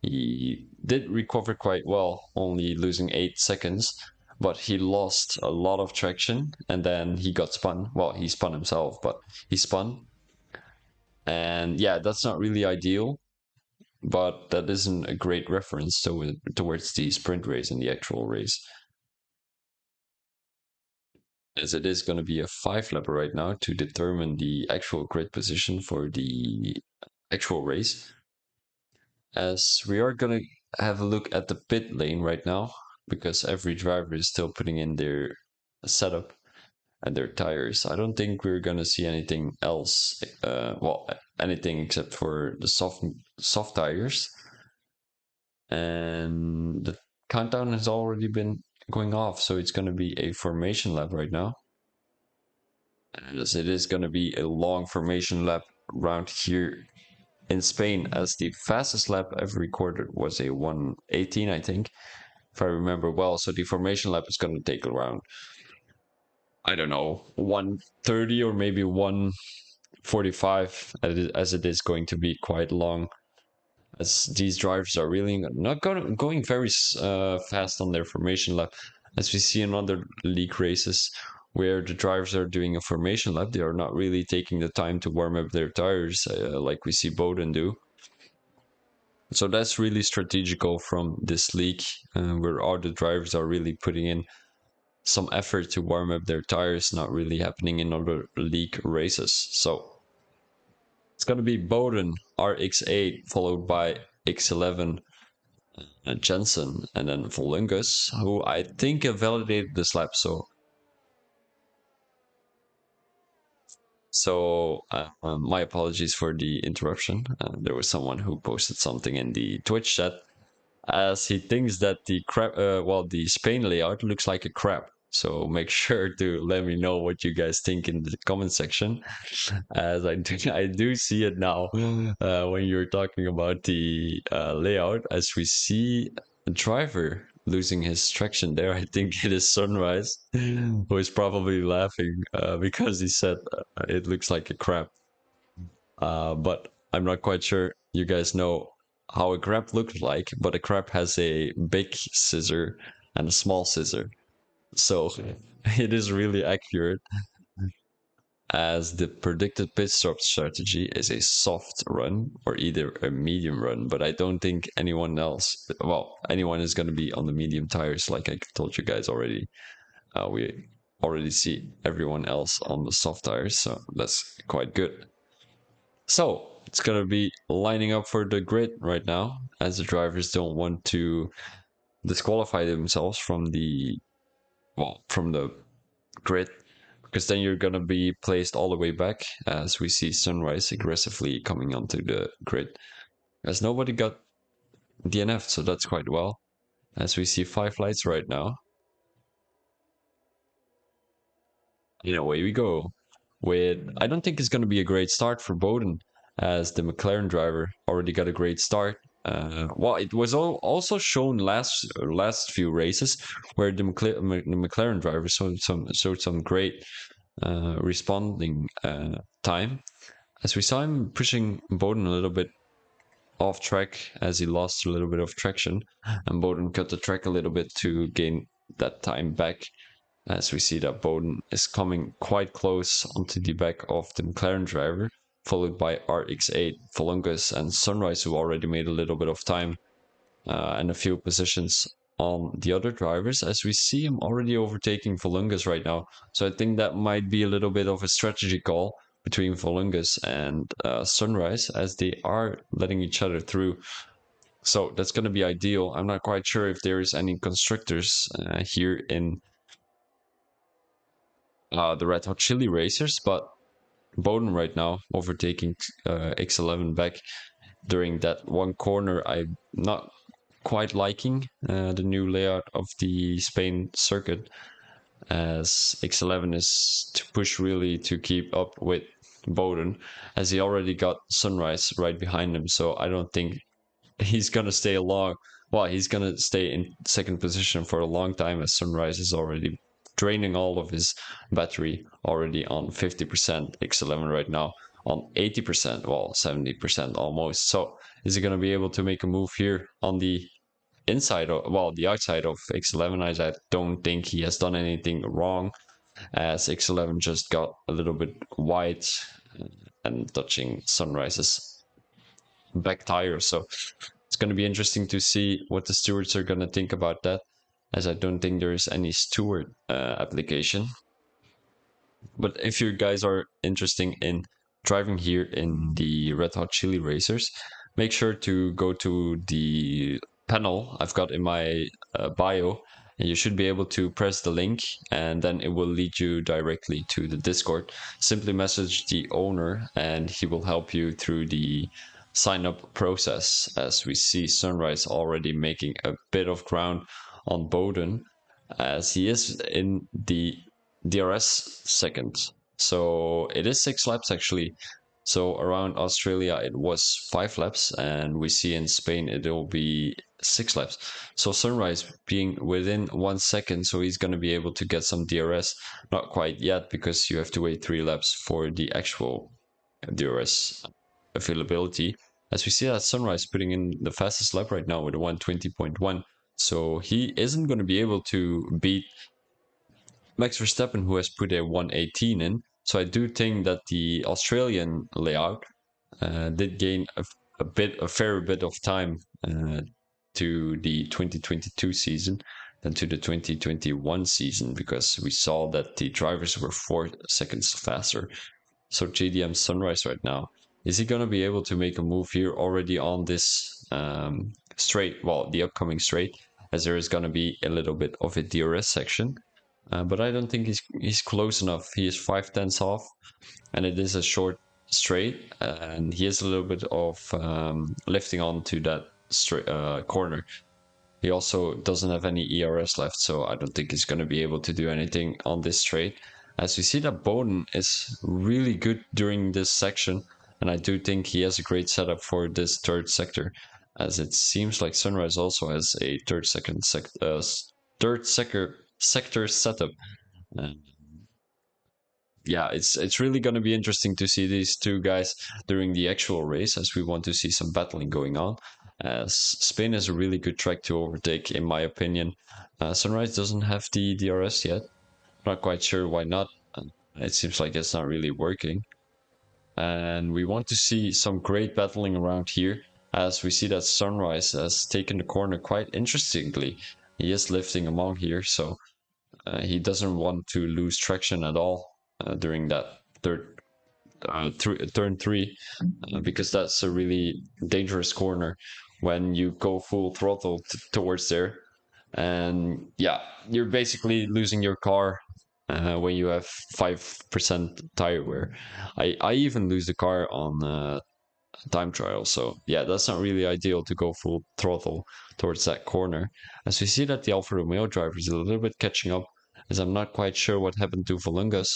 [SPEAKER 1] he did recover quite well, only losing 8 seconds, but he lost a lot of traction, and then he got spun. Well, he spun himself, but he spun. And yeah, that's not really ideal, but that isn't a great reference towards the sprint race and the actual race, as it is going to be a 5-lapper right now to determine the actual grid position for the actual race. As we are going to have a look at the pit lane right now, because every driver is still putting in their setup. and their tires. I don't think we're gonna see anything else. Well, anything except for the soft tires. And the countdown has already been going off, so it's gonna be a formation lap right now. And as it is gonna be a long formation lap around here in Spain, as the fastest lap I've recorded was a 1:18, I think, if I remember well. So the formation lap is going to take around, I don't know, 1:30 or maybe 1:45, as it is going to be quite long, as these drivers are really not going very fast on their formation lap, as we see in other league races where the drivers are doing a formation lap. They are not really taking the time to warm up their tires, like we see Bowden do. So that's really strategical from this league, where all the drivers are really putting in some effort to warm up their tires, not really happening in other league races. So it's going to be Bowden, RX8, followed by X11, Jensen, and then Volungus, who I think have validated this lap. So my apologies for the interruption. There was someone who posted something in the Twitch chat, as he thinks that the the Spain layout looks like a crap. So make sure to let me know what you guys think in the comment section, as I do see it now when you're talking about the layout, as we see a driver losing his traction there. I think it is Sunrise, who is probably laughing because he said it looks like a crap. But I'm not quite sure you guys know how a crab looks like, but a crab has a big scissor and a small scissor. So it is really accurate, as the predicted pit stop strategy is a soft run or either a medium run, but I don't think anyone else, well, anyone is going to be on the medium tires, like I told you guys already. We already see everyone else on the soft tires, so that's quite good. So it's gonna be lining up for the grid right now, as the drivers don't want to disqualify themselves from the grid, because then you're gonna be placed all the way back, as we see Sunrise aggressively coming onto the grid, as nobody got DNF, so that's quite well, as we see 5 lights right now. And away we go. I don't think it's going to be a great start for Bowden, as the McLaren driver already got a great start. Well, it was also shown last few races where the McLaren driver showed some great responding time, as we saw him pushing Bowden a little bit off track, as he lost a little bit of traction, and Bowden cut the track a little bit to gain that time back, as we see that Bowden is coming quite close onto the back of the McLaren driver, followed by RX8, Volungus, and Sunrise, who already made a little bit of time, and a few positions on the other drivers, as we see him already overtaking Volungus right now. So I think that might be a little bit of a strategy call between Volungus and Sunrise, as they are letting each other through. So that's going to be ideal. I'm not quite sure if there is any constructors here in the Red Hot Chili Racers, but Bowden right now overtaking X11 back during that one corner. I'm not quite liking the new layout of the Spain circuit, as X11 is to push really to keep up with Bowden, as he already got Sunrise right behind him. So I don't think he's gonna stay long. Well, he's gonna stay in second position for a long time, as Sunrise is already draining all of his battery, already on 50%, X11 right now on 80%, well, 70% almost. So is he going to be able to make a move here on the inside of, well, the outside of X11? I don't think he has done anything wrong, as X11 just got a little bit wide and touching Sunrise's back tire. So it's going to be interesting to see what the stewards are going to think about that, as I don't think there is any steward application. But if you guys are interested in driving here in the Red Hot Chili Racers, make sure to go to the panel I've got in my bio, And you should be able to press the link and then it will lead you directly to the Discord. Simply message the owner and he will help you through the sign up process. As we see Sunrise already making a bit of ground on Bowden, as he is in the DRS second. So it is 6 laps actually. So around Australia it was 5 laps, and we see in Spain it will be 6 laps. So Sunrise being within 1 second, so he's going to be able to get some DRS. Not quite yet, because you have to wait 3 laps for the actual DRS availability. As we see that Sunrise putting in the fastest lap right now with a 120.1. So he isn't going to be able to beat Max Verstappen, who has put a 118 in. So I do think that the Australian layout did gain a fair bit of time to the 2022 season than to the 2021 season, because we saw that the drivers were 4 seconds faster. So JDM Sunrise right now, is he going to be able to make a move here already on this straight, well, the upcoming straight, as there is going to be a little bit of a DRS section. But I don't think he's close enough. He is 5/10 off, and it is a short straight, and he has a little bit of lifting on to that straight corner. He also doesn't have any ERS left, so I don't think he's going to be able to do anything on this straight. As we see that Bowden is really good during this section, and I do think he has a great setup for this third sector, as it seems like Sunrise also has a third sector setup. Yeah, it's really going to be interesting to see these two guys during the actual race, as we want to see some battling going on. As Spain is a really good track to overtake, in my opinion. Sunrise doesn't have the DRS yet. Not quite sure why not. It seems like it's not really working. And we want to see some great battling around here, as we see that Sunrise has taken the corner quite interestingly. He is lifting among here, so he doesn't want to lose traction at all during that turn 3, because that's a really dangerous corner when you go full throttle towards there. And yeah, you're basically losing your car when you have 5% tire wear. I even lose the car on time trial, so yeah, that's not really ideal to go full throttle towards that corner. As we see that the Alfa Romeo driver is a little bit catching up, as I'm not quite sure what happened to Volungas,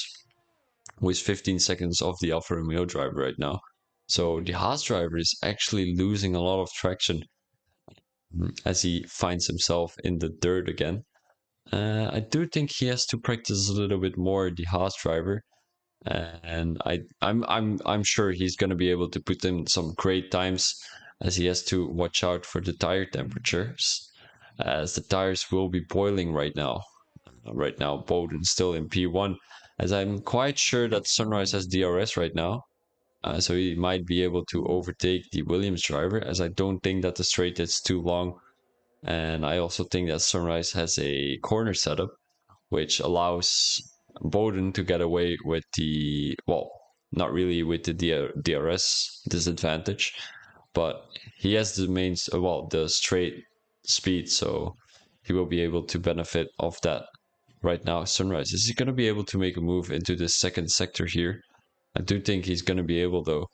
[SPEAKER 1] who is 15 seconds off the Alfa Romeo driver right now. So the Haas driver is actually losing a lot of traction as he finds himself in the dirt again. I do think he has to practice a little bit more, the Haas driver, and I'm sure he's going to be able to put in some great times, as he has to watch out for the tire temperatures, as the tires will be boiling right now. Right now, Bowden still in P1, as I'm quite sure that Sunrise has DRS right now. So he might be able to overtake the Williams driver, as I don't think that the straight is too long. And I also think that Sunrise has a corner setup, which allows Bowden to get away with the, well, not really with the DRS disadvantage, but he has the main, well, the straight speed, so he will be able to benefit of that. Right now, Sunrise, is he going to be able to make a move into the second sector here? I do think he's going to be able, though,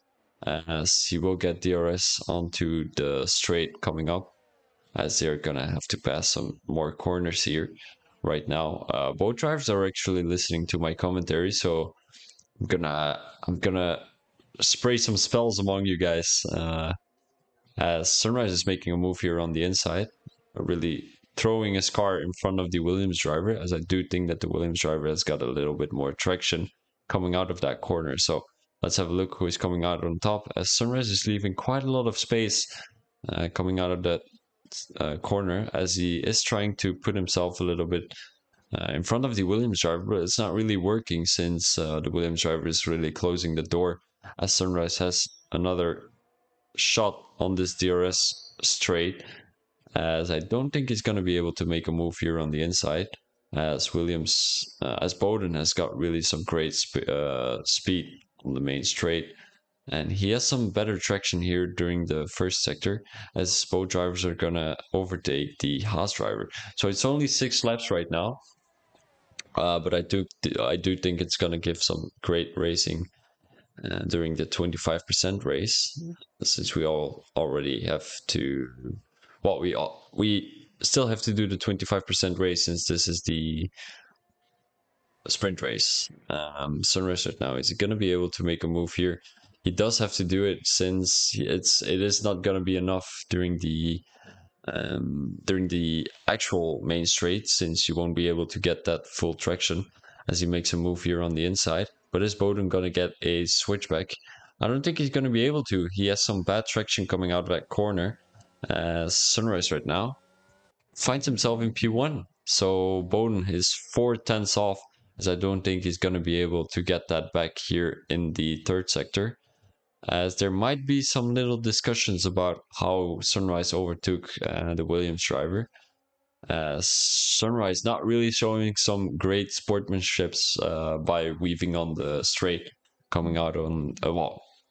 [SPEAKER 1] as he will get DRS onto the straight coming up, as they're going to have to pass some more corners here right now. Both drivers are actually listening to my commentary, so I'm gonna spray some spells among you guys, as Sunrise is making a move here on the inside, really throwing his car in front of the Williams driver, as I do think that the Williams driver has got a little bit more traction coming out of that corner. So let's have a look who is coming out on top, as Sunrise is leaving quite a lot of space coming out of that corner, as he is trying to put himself a little bit in front of the Williams driver, but it's not really working, since the Williams driver is really closing the door, as Sunrise has another shot on this DRS straight, as I don't think he's going to be able to make a move here on the inside, as Bowden has got really some great speed on the main straight, And he has some better traction here during the first sector, as both drivers are gonna overtake the Haas driver. So it's only 6 laps right now, but I do think it's gonna give some great racing during the 25% race, since we all already have to. Well, we still have to do the 25% race since this is the sprint race. Sunrise right now, is he gonna be able to make a move here? He does have to do it since it is not gonna be enough during the actual main straight, since you won't be able to get that full traction as he makes a move here on the inside. But is Bowden gonna get a switchback? I don't think he's gonna be able to. He has some bad traction coming out of that corner. Sunrise right now finds himself in P1. So Bowden is 4 tenths off, as I don't think he's going to be able to get that back here in the third sector. As there might be some little discussions about how Sunrise overtook the Williams driver. Sunrise not really showing some great sportsmanship by weaving on the straight, coming out on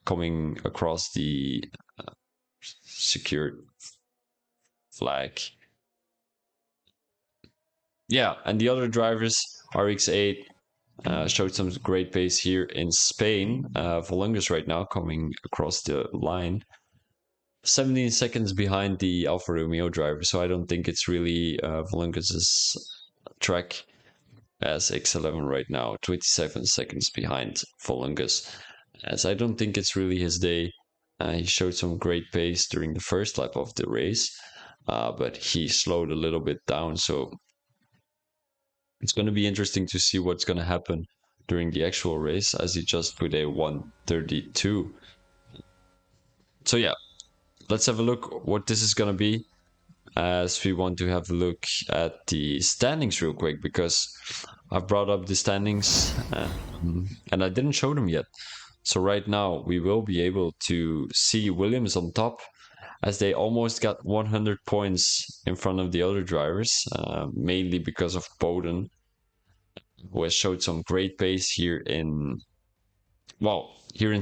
[SPEAKER 1] coming across the secured flag. Yeah, and the other drivers, RX8 showed some great pace here in Spain. Volungus right now coming across the line, 17 seconds behind the Alfa Romeo driver. So I don't think it's really Volungus's track, as X11 right now, 27 seconds behind Volungus. As I don't think it's really his day. He showed some great pace during the first lap of the race, but he slowed a little bit down. So it's going to be interesting to see what's going to happen during the actual race, as he just put a 1:32. So yeah, let's have a look what this is going to be, as we want to have a look at the standings real quick, because I've brought up the standings and I didn't show them yet. So right now we will be able to see Williams on top, as they almost got 100 points in front of the other drivers, mainly because of Bowden, who has showed some great pace here in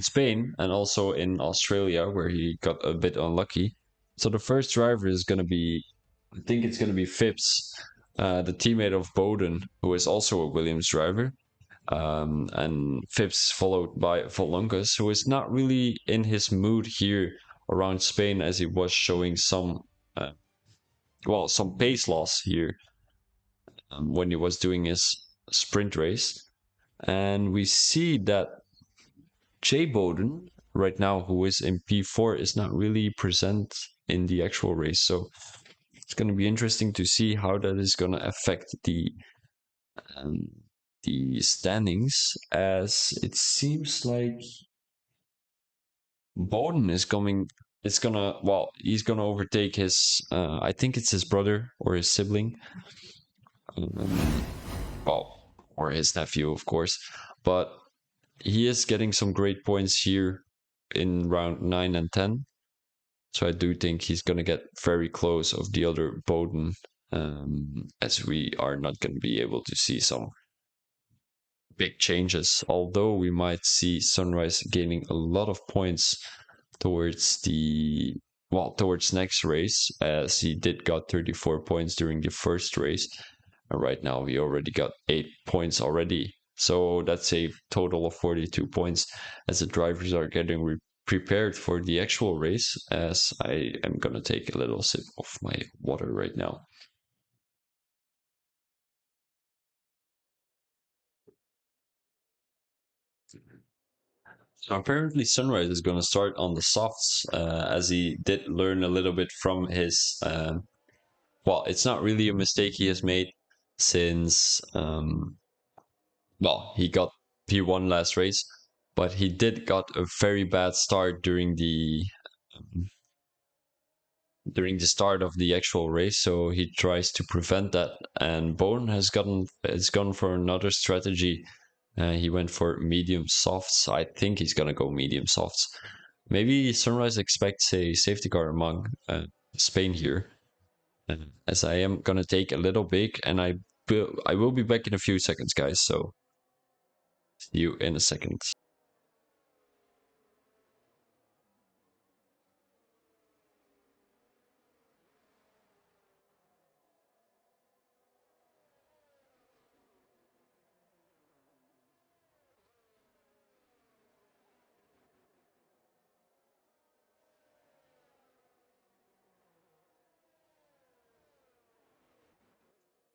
[SPEAKER 1] Spain and also in Australia, where he got a bit unlucky. So the first driver is going to be, I think it's going to be Phipps, the teammate of Bowden, who is also a Williams driver. And Phipps followed by Volungus, who is not really in his mood here around Spain, as he was showing some pace loss here when he was doing his sprint race. And we see that Jay Bowden right now, who is in P4, is not really present in the actual race. So it's going to be interesting to see how that is going to affect the standings, as it seems like Bowden is coming. He's gonna overtake his. I think it's his brother or his sibling. Um, or his nephew, of course. But he is getting some great points here in round 9 and 10. So I do think he's going to get very close of the other Bowden, as we are not going to be able to see some big changes. Although we might see Sunrise gaining a lot of points towards towards next race, as he did got 34 points during the first race. And right now we already got 8 points already. So that's a total of 42 points, as the drivers are getting prepared for the actual race, as I am going to take a little sip of my water right now. So apparently Sunrise is going to start on the softs, as he did learn a little bit from his it's not really a mistake he has made, since he got P1 last race, but he did got a very bad start during the start of the actual race, so he tries to prevent that. And Bone has gone for another strategy. He went for medium softs. I think he's gonna go medium softs. Maybe Sunrise expects a safety car among Spain here, as I am gonna take a little break, and I will be back in a few seconds, guys. So see you in a second.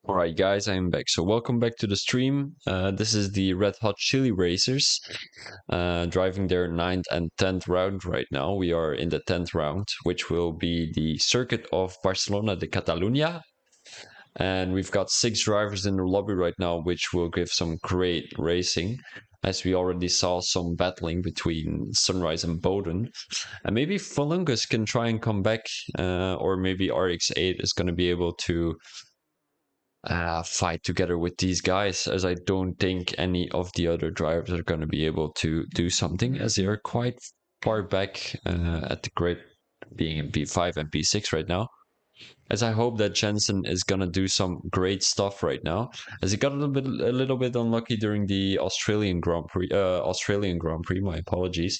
[SPEAKER 1] All right, guys, I'm back. So welcome back to the stream. This is the Red Hot Chili Racers driving their 9th and 10th round right now. We are in the 10th round, which will be the circuit of Barcelona de Catalunya. And we've got 6 drivers in the lobby right now, which will give some great racing, as we already saw some battling between Sunrise and Bowden. And maybe Falungus can try and come back, or maybe RX8 is going to be able to fight together with these guys, as I don't think any of the other drivers are going to be able to do something, as they are quite far back at the grid, being in P5 and P6 right now. As I hope that Jensen is gonna do some great stuff right now, as he got a little bit unlucky during the Australian Grand Prix. My apologies,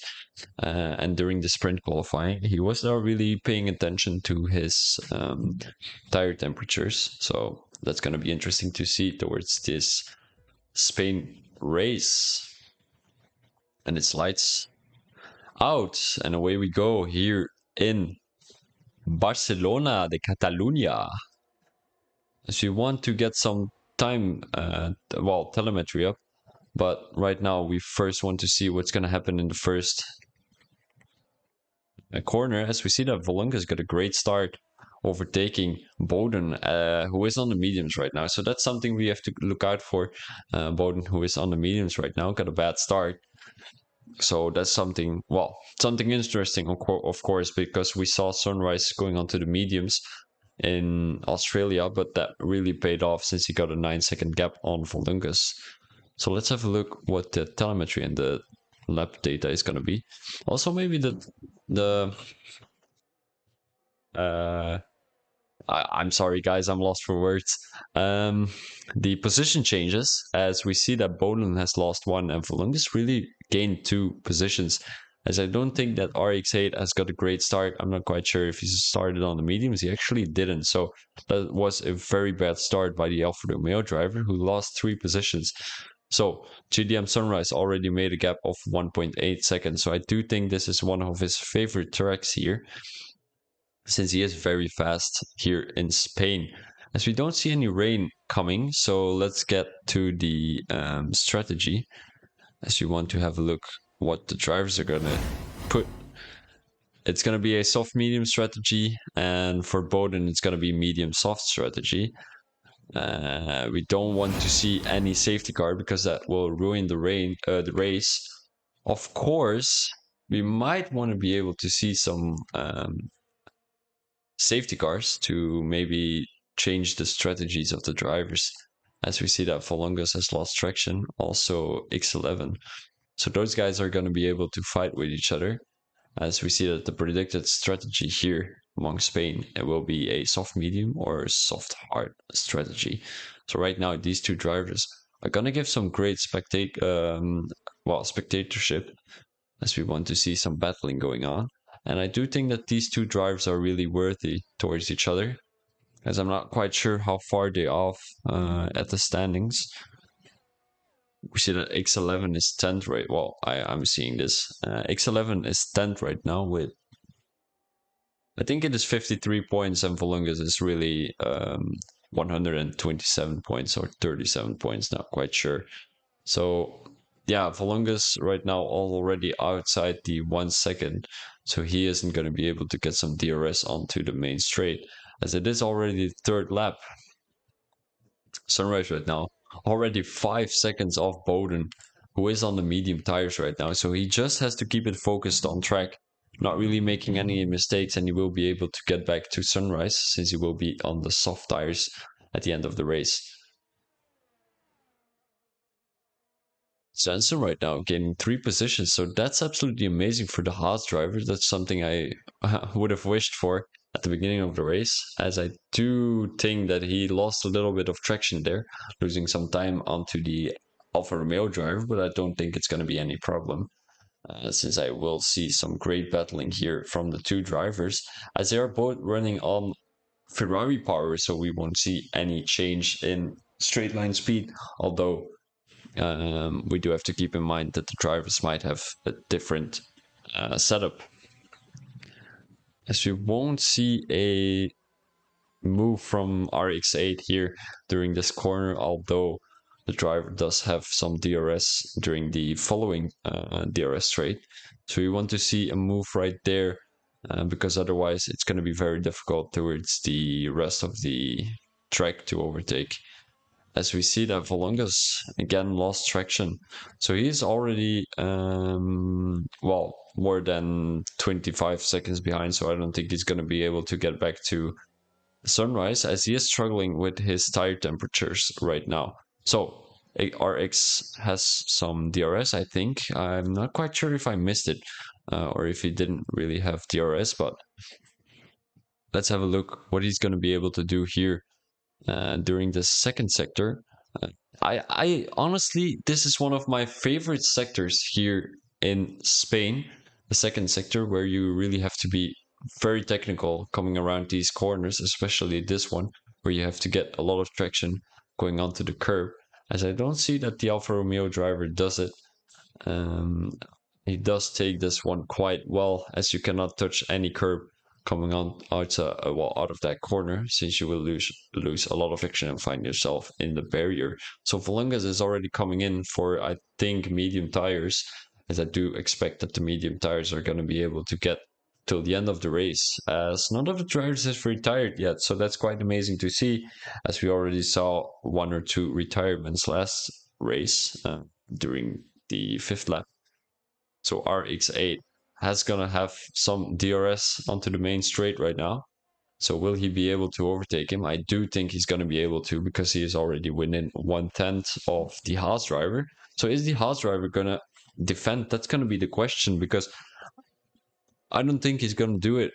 [SPEAKER 1] and during the sprint qualifying, he was not really paying attention to his tire temperatures. So that's gonna be interesting to see towards this Spain race. And it's lights out, and away we go here in Barcelona de Catalunya. As we want to get some time, telemetry up, but right now we first want to see what's going to happen in the first corner, as we see that Volunga's got a great start, overtaking Bowden, who is on the mediums right now. So that's something we have to look out for. Bowden, who is on the mediums right now, got a bad start. So that's something interesting, of course, because we saw Sunrise going onto the mediums in Australia, but that really paid off since he got a 9-second gap on Volungus. So let's have a look what the telemetry and the lap data is going to be. Also, maybe I'm sorry, guys, I'm lost for words. The position changes, as we see that Bowden has lost 1 and Volungus really gained 2 positions, as I don't think that RX8 has got a great start. I'm not quite sure if he started on the mediums. He actually didn't. So that was a very bad start by the Alfa Romeo driver, who lost 3 positions. So GDM Sunrise already made a gap of 1.8 seconds. So I do think this is one of his favorite tracks here, since he is very fast here in Spain. As we don't see any rain coming, so let's get to the strategy, as we want to have a look what the drivers are gonna put. It's gonna be a soft medium strategy, and for Bowden it's gonna be medium soft strategy. We don't want to see any safety car, because that will ruin the race. Of course, we might want to be able to see some safety cars to maybe change the strategies of the drivers, as we see that Volungus has lost traction, also X11. So those guys are going to be able to fight with each other, as we see that the predicted strategy here among Spain, it will be a soft medium or soft hard strategy. So right now these two drivers are going to give some great spectatorship, as we want to see some battling going on. And I do think that these two drivers are really worthy towards each other, as I'm not quite sure how far they're off at the standings. We see that X11 is 10th right. Well, I'm seeing this. X11 is 10th right now with, I think it is 53 points, and Volungus is really 127 points or 37 points, not quite sure. So yeah, Volungus right now already outside the 1 second, so he isn't going to be able to get some DRS onto the main straight, as it is already the 3rd lap. Sunrise right now already 5 seconds off Bowden, who is on the medium tires right now, so he just has to keep it focused on track, not really making any mistakes, and he will be able to get back to Sunrise, since he will be on the soft tires at the end of the race. Jensen right now gaining 3 positions, so that's absolutely amazing for the Haas driver. That's something I would have wished for at the beginning of the race, as I do think that he lost a little bit of traction there, losing some time onto the Alfa Romeo driver, but I don't think it's going to be any problem, since I will see some great battling here from the two drivers, as they are both running on Ferrari power, so we won't see any change in straight line speed, although we do have to keep in mind that the drivers might have a different setup, as we won't see a move from RX8 here during this corner, although the driver does have some DRS during the following DRS straight. So we want to see a move right there, because otherwise it's going to be very difficult towards the rest of the track to overtake. As we see that Volungus again lost traction. So he's already, well, more than 25 seconds behind. So I don't think he's going to be able to get back to Sunrise, as he is struggling with his tire temperatures right now. So RX has some DRS, I think. I'm not quite sure if I missed it, or if he didn't really have DRS, but let's have a look what he's going to be able to do here during the second sector. I honestly, this is one of my favorite sectors here in Spain, the second sector, where you really have to be very technical coming around these corners, especially this one, where you have to get a lot of traction going onto the curb. As I don't see that the Alfa Romeo driver does it. Um, he does take this one quite well, as you cannot touch any curb coming on out, well, out of that corner, since you will lose a lot of friction and find yourself in the barrier. So Volungas is already coming in for, I think, medium tires, as I do expect that the medium tires are going to be able to get till the end of the race, as none of the drivers has retired yet. So that's quite amazing to see, as we already saw one or two retirements last race during the fifth lap. So RX8 has gonna have some DRS onto the main straight right now. So will he be able to overtake him? I do think he's gonna be able to, because he is already within 1/10 of the Haas driver. So is the Haas driver gonna defend? That's gonna be the question, because I don't think he's gonna do it.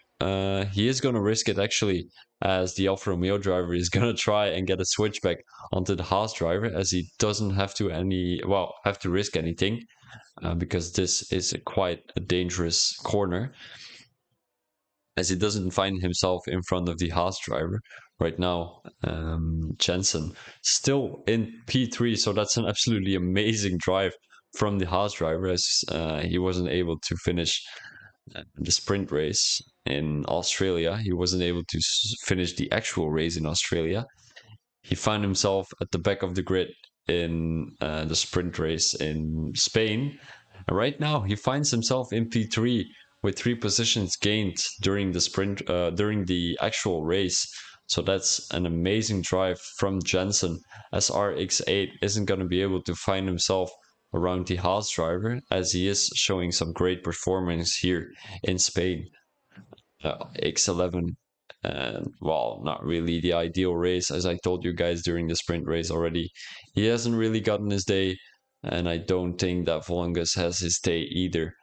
[SPEAKER 1] He is gonna risk it actually, as the Alfa Romeo driver is gonna try and get a switchback onto the Haas driver, as he doesn't have to risk anything, because this is quite a dangerous corner, as he doesn't find himself in front of the Haas driver right now. Jensen still in P3, so that's an absolutely amazing drive from the Haas driver, as he wasn't able to finish the sprint race in Australia. He wasn't able to finish the actual race in Australia. He found himself at the back of the grid in the sprint race in Spain. And right now, he finds himself in P3 with 3 positions gained during the sprint, during the actual race. So that's an amazing drive from Jensen, as RX8 isn't going to be able to find himself around the Haas driver, as he is showing some great performance here in Spain. X11, and well, not really the ideal race, as I told you guys during the sprint race already. He hasn't really gotten his day, and I don't think that Volungus has his day either,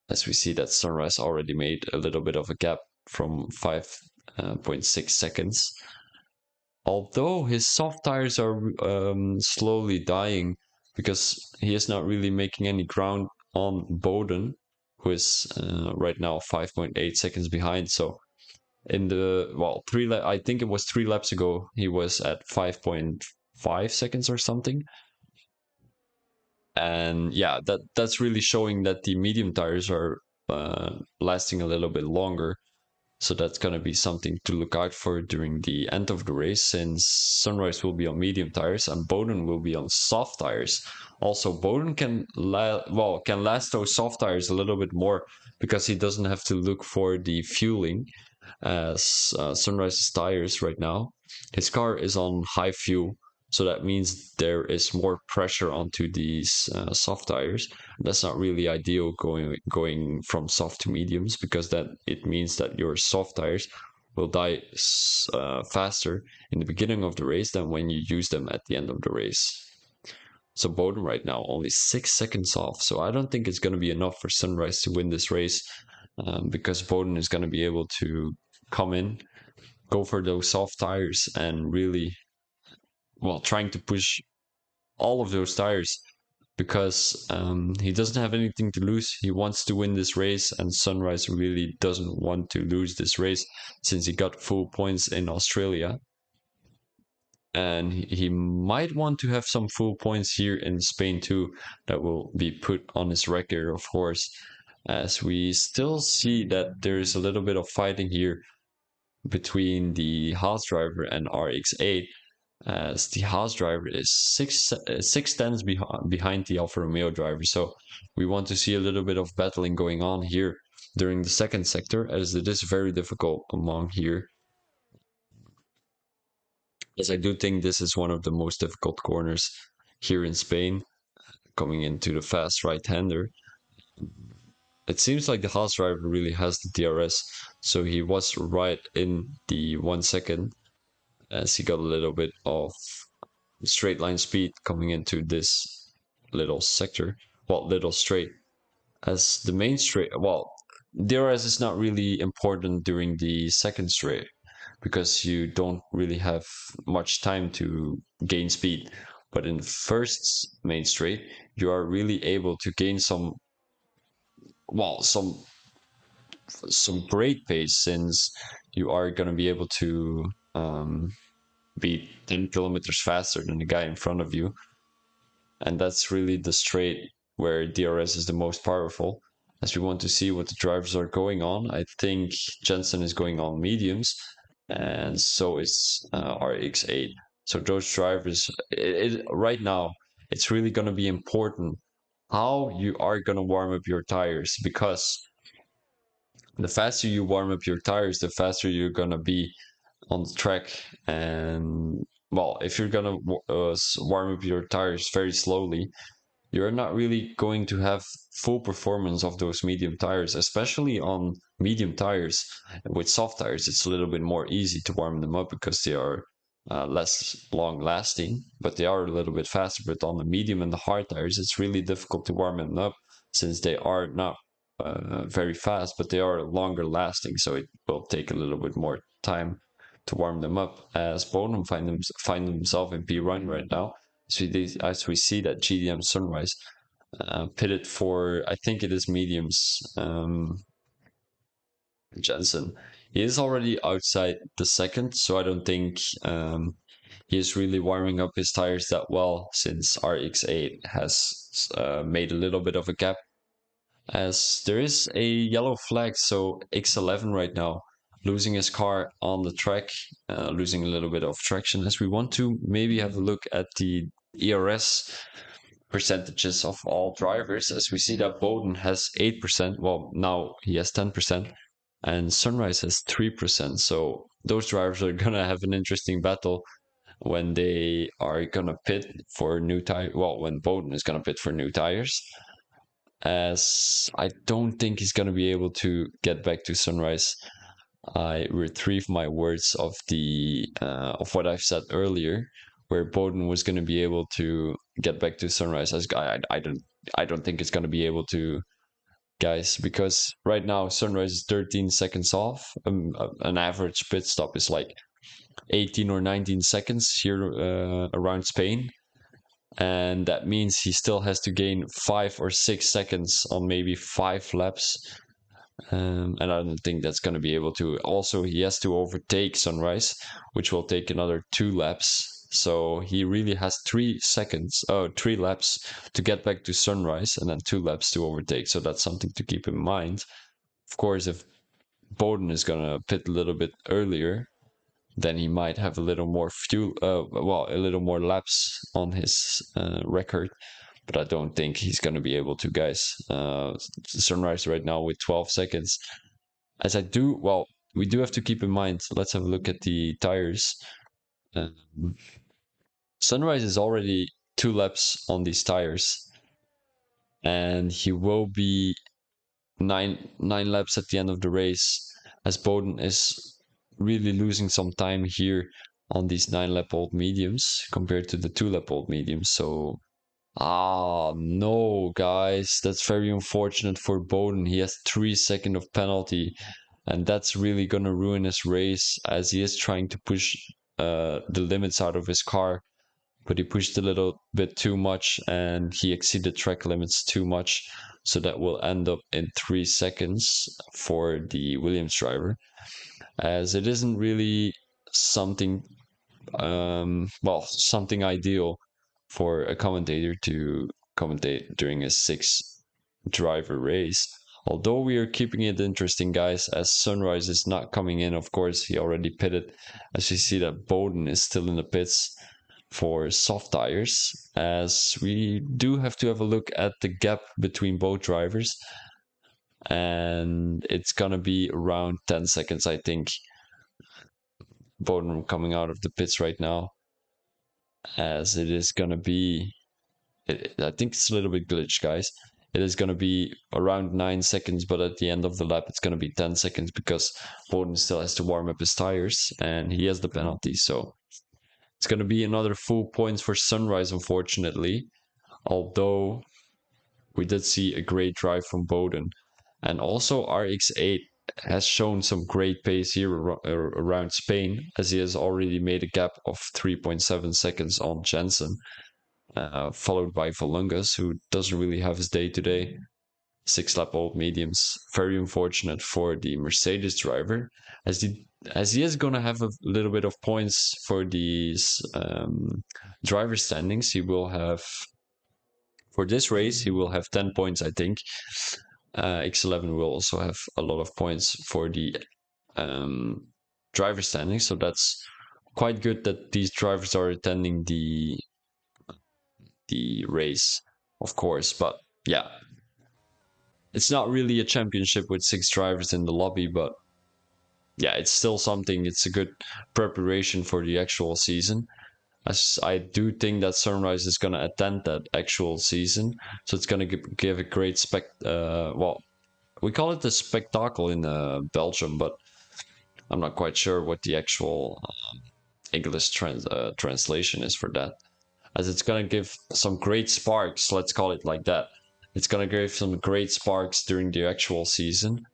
[SPEAKER 1] as we see that Sunrise already made a little bit of a gap from 5.6 seconds. Although his soft tires are slowly dying, because he is not really making any ground on Bowden, who is right now 5.8 seconds behind. So in the, well, I think it was 3 laps ago, he was at 5.5 seconds or something. And yeah, that's really showing that the medium tires are lasting a little bit longer. So that's going to be something to look out for during the end of the race, since Sunrise will be on medium tires and Bowden will be on soft tires. Also, Bowden can last those soft tires a little bit more, because he doesn't have to look for the fueling, as Sunrise's tires right now. His car is on high fuel, so that means there is more pressure onto these soft tires. That's not really ideal going from soft to mediums, because that it means that your soft tires will die faster in the beginning of the race than when you use them at the end of the race. So Bowden right now only 6 seconds off. So I don't think it's going to be enough for Sunrise to win this race, because Bowden is going to be able to come in, go for those soft tires, and really, well, trying to push all of those tires, because he doesn't have anything to lose. He wants to win this race, and Sunrise really doesn't want to lose this race, since he got full points in Australia. And he might want to have some full points here in Spain too, that will be put on his record, of course, as we still see that there is a little bit of fighting here between the Haas driver and RX8, as the Haas driver is six tenths behind the Alfa Romeo driver. So we want to see a little bit of battling going on here during the second sector, as it is very difficult among here. As I do think this is one of the most difficult corners here in Spain, coming into the fast right-hander. It seems like the Haas driver really has the DRS, so he was right in the 1 second, as he got a little bit of straight line speed coming into this little sector, well, little straight. As the main straight, well, DRS is not really important during the second straight because you don't really have much time to gain speed. But in the first main straight, you are really able to gain some, well, some great pace, since you are going to be able to be 10 kilometers faster than the guy in front of you. And that's really the straight where DRS is the most powerful. As we want to see what the drivers are going on, I think Jensen is going on mediums, and so is RX8. So those drivers, right now, it's really going to be important how you are going to warm up your tires, because the faster you warm up your tires, the faster you're going to be on the track. And well, if you're going to warm up your tires very slowly, you're not really going to have full performance of those medium tires, especially on medium tires. With soft tires, it's a little bit more easy to warm them up because they are less long lasting, but they are a little bit faster. But on the medium and the hard tires, it's really difficult to warm them up, since they are not very fast, but they are longer lasting. So it will take a little bit more time to warm them up. As Bonham find himself in P1 right now, as we see that GDM Sunrise pitted for, I think it is mediums, Jensen. He is already outside the second, so I don't think he is really warming up his tires that well, since RX8 has made a little bit of a gap. As there is a yellow flag, so X11 right now losing his car on the track, losing a little bit of traction. As we want to maybe have a look at the ERS percentages of all drivers, as we see that Bowden has 8%, well, now he has 10%, and Sunrise has 3%. So those drivers are gonna have an interesting battle when they are gonna pit for new tire. Well, when Bowden is gonna pit for new tires, as I don't think he's gonna be able to get back to Sunrise. I retrieve my words of the of what I've said earlier, where Bowden was going to be able to get back to Sunrise. As I don't think it's going to be able to, guys, because right now Sunrise is 13 seconds off. An average pit stop is like 18 or 19 seconds here around Spain, and that means he still has to gain 5 or 6 seconds on maybe 5 laps, and I don't think that's going to be able to. Also, he has to overtake Sunrise, which will take another 2 laps. So he really has 3 seconds, 3 laps to get back to Sunrise, and then 2 laps to overtake. So that's something to keep in mind. Of course, if Bowden is going to pit a little bit earlier, then he might have a little more fuel, well, a little more laps on his record, but I don't think he's going to be able to, guys. Sunrise right now with 12 seconds. As I do, well, we do have to keep in mind, let's have a look at the tires. Um, Sunrise is already 2 laps on these tires, and he will be nine laps at the end of the race, as Bowden is really losing some time here on these 9-lap-old mediums compared to the 2-lap-old mediums. So no, guys, that's very unfortunate for Bowden. He has 3 seconds of penalty, and that's really gonna ruin his race, as he is trying to push the limits out of his car, but he pushed a little bit too much and he exceeded track limits too much. So that will end up in 3 seconds for the Williams driver, as it isn't really something, well, something ideal for a commentator to commentate during a 6 driver race. Although we are keeping it interesting, guys, as Sunrise is not coming in. Of course, he already pitted. As you see that Bowden is still in the pits for soft tires, as we do have to have a look at the gap between both drivers, and it's gonna be around 10 seconds, I think. Bowden coming out of the pits right now, as it is gonna be, I think it's a little bit glitched, guys. It is gonna be around 9 seconds, but at the end of the lap it's gonna be 10 seconds because Bowden still has to warm up his tires and he has the penalty. So it's gonna be another full points for Sunrise, unfortunately. Although we did see a great drive from Bowden, and also RX8 has shown some great pace here around Spain, as he has already made a gap of 3.7 seconds on Jensen, followed by Valungas, who doesn't really have his day today. 6 lap old mediums. Very unfortunate for the Mercedes driver, as he is gonna have a little bit of points for these driver standings. He will have, for this race, he will have 10 points, I think. X11 will also have a lot of points for the driver standings, so that's quite good that these drivers are attending the race, of course. But yeah, it's not really a championship with 6 drivers in the lobby, but yeah, it's still something. It's a good preparation for the actual season, as I do think that Sunrise is going to attend that actual season, so it's going to give a great well, we call it the spectacle in Belgium, but I'm not quite sure what the actual English translation is for that, as it's going to give some great sparks, let's call it like that. It's going to give some great sparks during the actual season,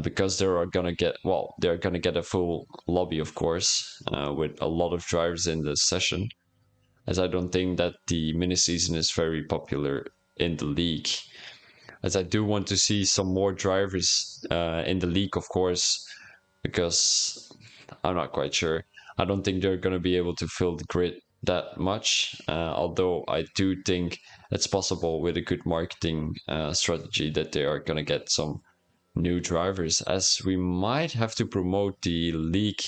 [SPEAKER 1] because they're going to get a full lobby, of course, with a lot of drivers in the session, as I don't think that the mini season is very popular in the league, as I do want to see some more drivers in the league, of course, because I'm not quite sure. I don't think they're going to be able to fill the grid that much, although I do think it's possible with a good marketing strategy that they are going to get some new drivers, as we might have to promote the league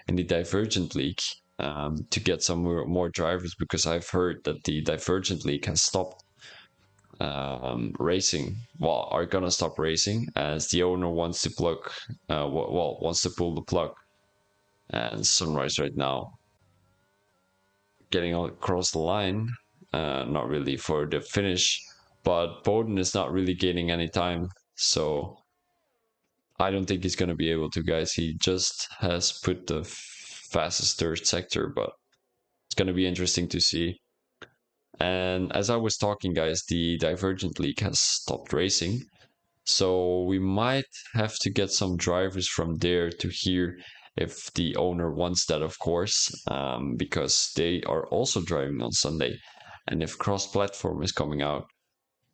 [SPEAKER 1] in the Divergent League to get some more drivers, because I've heard that the Divergent League has stopped racing. Well, are gonna stop racing, as the owner wants to plug, wants to pull the plug. And Sunrise right now getting across the line, not really for the finish, but Bowden is not really gaining any time, so I don't think he's gonna be able to, guys. He just has put the fastest third sector, but it's gonna be interesting to see. And as I was talking, guys, the Divergent League has stopped racing, so we might have to get some drivers from there to here if the owner wants that, of course, because they are also driving on Sunday. And if cross-platform is coming out,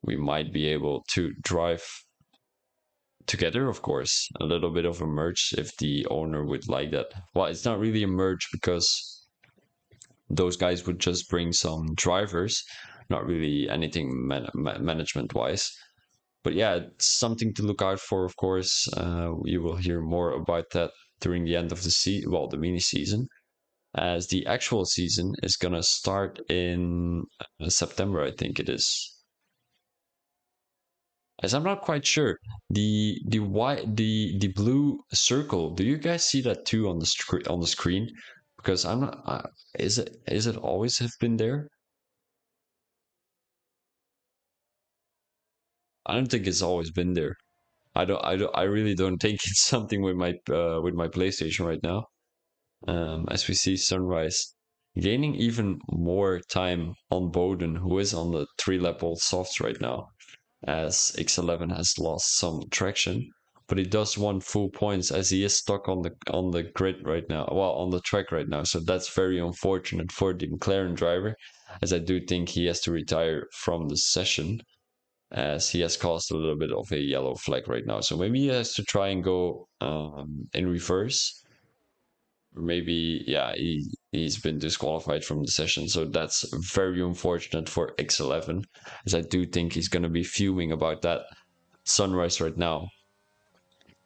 [SPEAKER 1] we might be able to drive together, of course. A little bit of a merge if the owner would like that. Well, it's not really a merge because those guys would just bring some drivers, not really anything management wise. But yeah, it's something to look out for, of course. You will hear more about that during the end of the mini season, as the actual season is gonna start in September, I think it is. As I'm not quite sure, the white the blue circle. Do you guys see that too on the screen? Because I'm not. Is it always have been there? I don't think it's always been there. I really don't think it's something with my PlayStation right now. As we see Sunrise gaining even more time on Bowden, who is on the 3 lap old softs right now, as X11 has lost some traction, but he does want full points as he is stuck on the grid right now, well, on the track right now. So that's very unfortunate for the McLaren driver, as I do think he has to retire from the session, as he has caused a little bit of a yellow flag right now. So maybe he has to try and go in reverse. Or maybe, yeah, he's been disqualified from the session. So that's very unfortunate for X11, as I do think he's going to be fuming about that. Sunrise right now,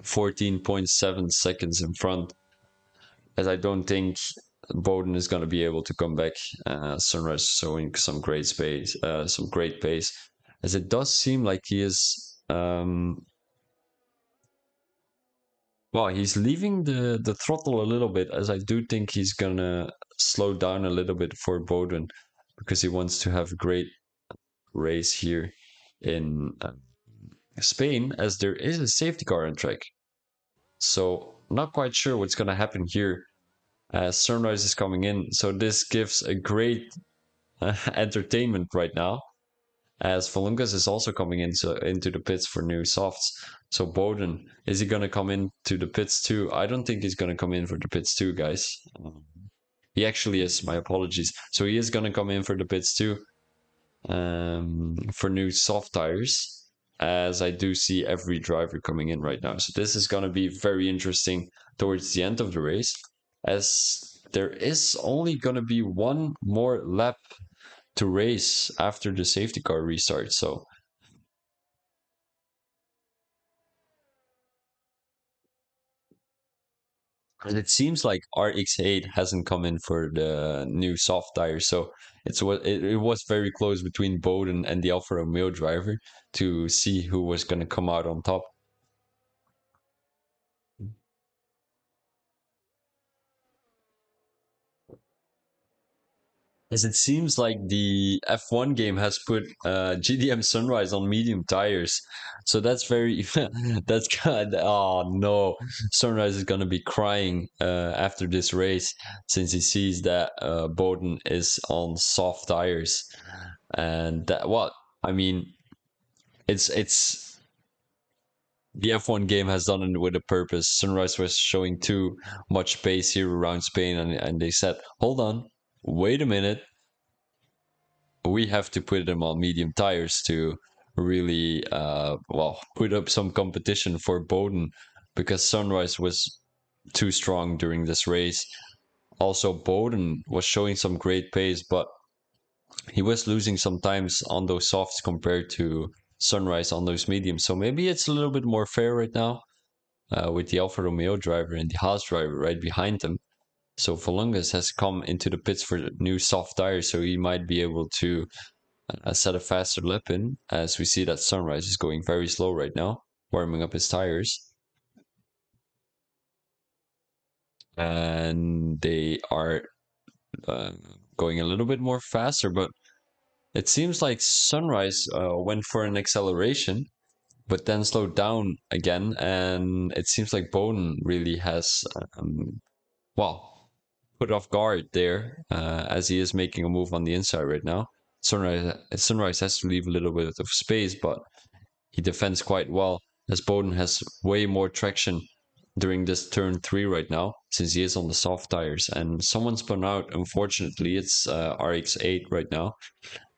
[SPEAKER 1] 14.7 seconds in front, as I don't think Bowden is going to be able to come back. Sunrise showing some great pace, as it does seem like he is. Well, he's leaving the throttle a little bit, as I do think he's gonna slow down a little bit for Bowden because he wants to have a great race here in Spain, as there is a safety car on track. So not quite sure what's gonna happen here as Sunrise is coming in. So this gives a great entertainment right now, as Volungas is also coming into the pits for new softs. So Bowden, is he gonna come into the pits too? I don't think he's gonna come in for the pits too, guys. He actually is. My apologies. So he is gonna come in for the pits too, for new soft tires, as I do see every driver coming in right now. So this is gonna be very interesting towards the end of the race, as there is only gonna be one more lap to race after the safety car restarts. So and it seems like RX8 hasn't come in for the new soft tire, so it was very close between Bowden and the Alfa Romeo driver to see who was going to come out on top. As it seems like the F1 game has put GDM Sunrise on medium tires, so that's very that's kind. Oh no, Sunrise is gonna be crying after this race, since he sees that Bowden is on soft tires, and that what I mean, it's the F1 game has done it with a purpose. Sunrise was showing too much pace here around Spain, and they said, hold on, wait a minute, we have to put them on medium tires to really well put up some competition for Bowden, because Sunrise was too strong during this race. Also, Bowden was showing some great pace, but he was losing sometimes on those softs compared to Sunrise on those mediums. So maybe it's a little bit more fair right now, with the Alfa Romeo driver and the Haas driver right behind them. So Volungas has come into the pits for new soft tires, so he might be able to set a faster lap in, as we see that Sunrise is going very slow right now, warming up his tires. And they are uh, going a little bit more faster, but it seems like Sunrise went for an acceleration, but then slowed down again. And it seems like Bowden really has, well, put off guard there, as he is making a move on the inside right now. Sunrise has to leave a little bit of space, but he defends quite well, as Bowden has way more traction during this turn 3 right now, since he is on the soft tires. And someone spun out, unfortunately, it's RX8 right now,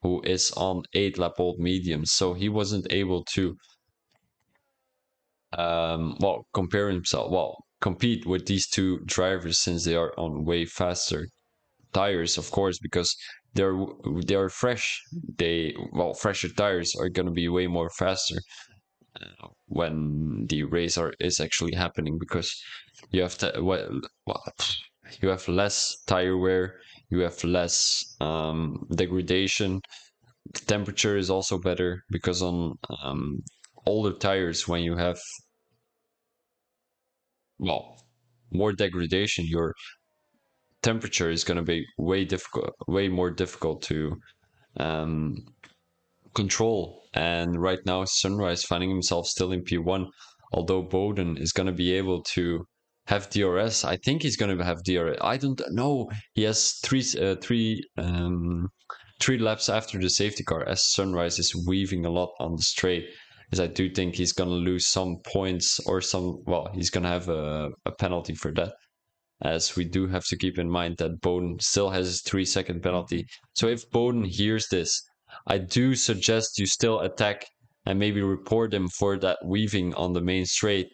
[SPEAKER 1] who is on 8 lap old mediums, so he wasn't able to compete with these two drivers, since they are on way faster tires, of course, because they're fresh. Fresher tires are going to be way more faster when the race is actually happening, because you have to you have less tire wear, you have less degradation. The temperature is also better, because on older tires, when you have well more degradation, your temperature is going to be way more difficult to um, control. And right now, Sunrise finding himself still in P1, although Bowden is going to be able to have DRS. I think he's going to have DRS. I don't know. He has three laps after the safety car, as Sunrise is weaving a lot on the straight. As I do think he's going to lose some points, or he's going to have a penalty for that, as we do have to keep in mind that Bowden still has his 3-second penalty. So if Bowden hears this, I do suggest you still attack and maybe report him for that weaving on the main straight.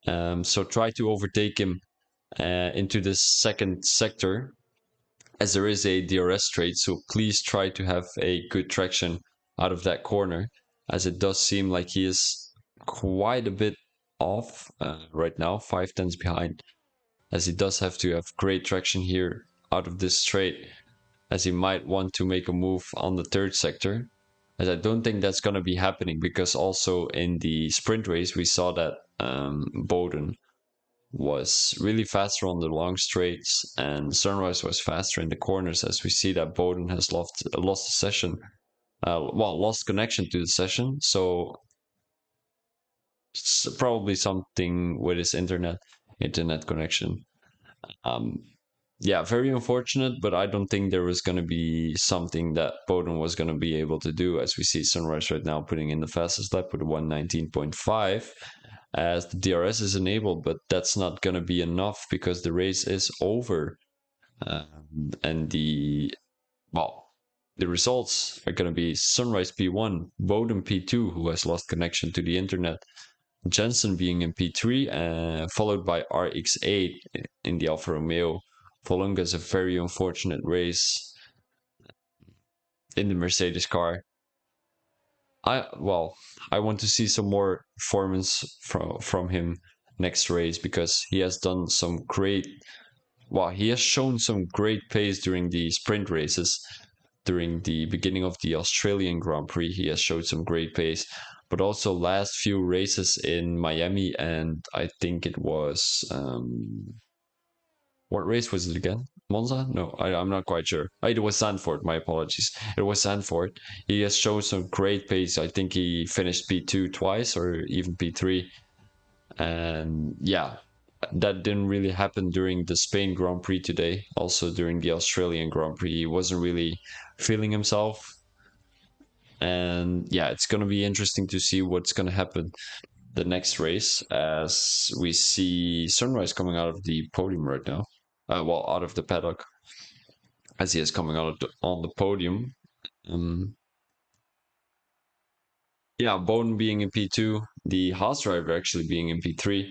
[SPEAKER 1] So try to overtake him into this second sector, as there is a DRS straight. So please try to have a good traction out of that corner, as it does seem like he is quite a bit off right now, 5 tenths behind, as he does have to have great traction here out of this straight, as he might want to make a move on the third sector. As I don't think that's going to be happening, because also in the sprint race we saw that Bowden was really faster on the long straights and Sunrise was faster in the corners, as we see that Bowden has lost the session, lost connection to the session. So it's probably something with his internet connection. Um, yeah, very unfortunate, but I don't think there was going to be something that Bowden was going to be able to do, as we see Sunrise right now putting in the fastest lap with 119.5 as the DRS is enabled, but that's not going to be enough because the race is over. And the results are going to be Sunrise P1, Bowden P2, who has lost connection to the internet, Jensen being in P3, followed by RX8 in the Alfa Romeo. Volunga's a very unfortunate race in the Mercedes car. I want to see some more performance from him next race, because he has done some great. He has shown some great pace during the sprint races. During the beginning of the Australian Grand Prix, he has showed some great pace, but also last few races in Miami, and I think it was what race was it again? Monza? No, I'm not quite sure. It was Zandvoort. My apologies. It was Zandvoort. He has shown some great pace. I think he finished P2 twice or even P3. And yeah, that didn't really happen during the Spain Grand Prix today. Also during the Australian Grand Prix, he wasn't really feeling himself. And yeah, it's going to be interesting to see what's going to happen the next race, as we see Sunrise coming out of the podium right now. Out of the paddock, as he is coming out on the podium. Um, yeah, Bowden being in P2, the Haas driver actually being in P3.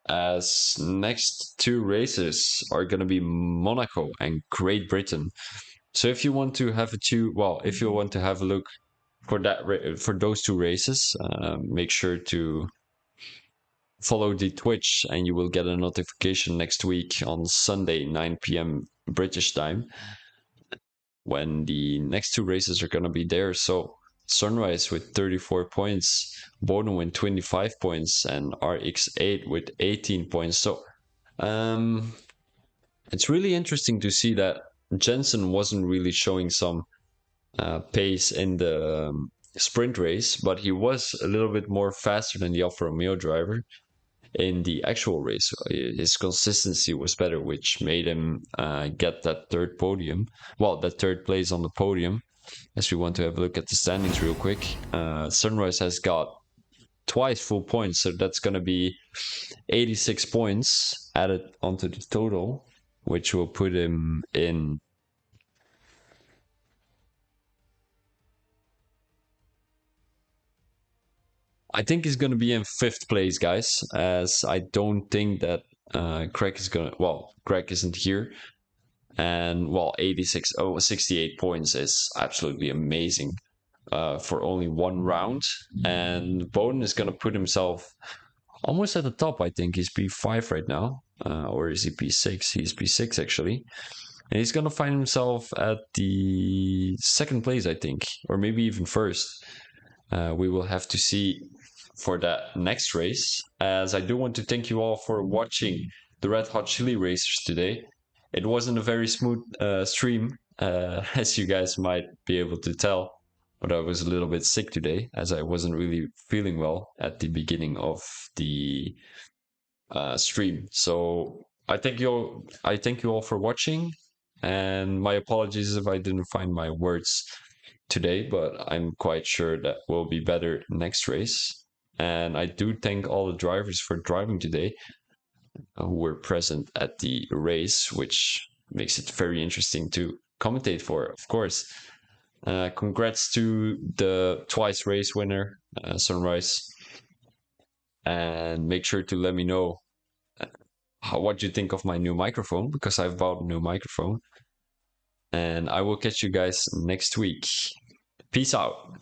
[SPEAKER 1] As next two races are going to be Monaco and Great Britain. So if you want to have if you want to have a look for for those two races, make sure to follow the Twitch, and you will get a notification next week on Sunday, 9 p.m. British time, when the next two races are going to be there. So Sunrise with 34 points, Bowden with 25 points, and RX8 with 18 points. So it's really interesting to see that Jensen wasn't really showing some pace in the sprint race, but he was a little bit more faster than the Alfa Romeo driver in the actual race. His consistency was better, which made him get that third podium. That third place on the podium. As we want to have a look at the standings real quick, Sunrise has got twice full points, so that's going to be 86 points added onto the total, which will put him in. I think he's going to be in fifth place, guys, as I don't think that Craig is going to. Craig isn't here. And 68 points is absolutely amazing for only one round. And Bowden is going to put himself almost at the top. I think he's P5 right now. Or is he P6? He's P6 actually. And he's going to find himself at the second place, I think, or maybe even first. We will have to see for that next race, as I do want to thank you all for watching the Red Hot Chili Racers today. It wasn't a very smooth stream, as you guys might be able to tell, but I was a little bit sick today, as I wasn't really feeling well at the beginning of the stream. So I thank you all for watching, and my apologies if I didn't find my words today, but I'm quite sure that will be better next race. And I do thank all the drivers for driving today who were present at the race, which makes it very interesting to commentate for, of course. Congrats to the twice race winner, Sunrise. And make sure to let me know what you think of my new microphone, because I've bought a new microphone. And I will catch you guys next week. Peace out.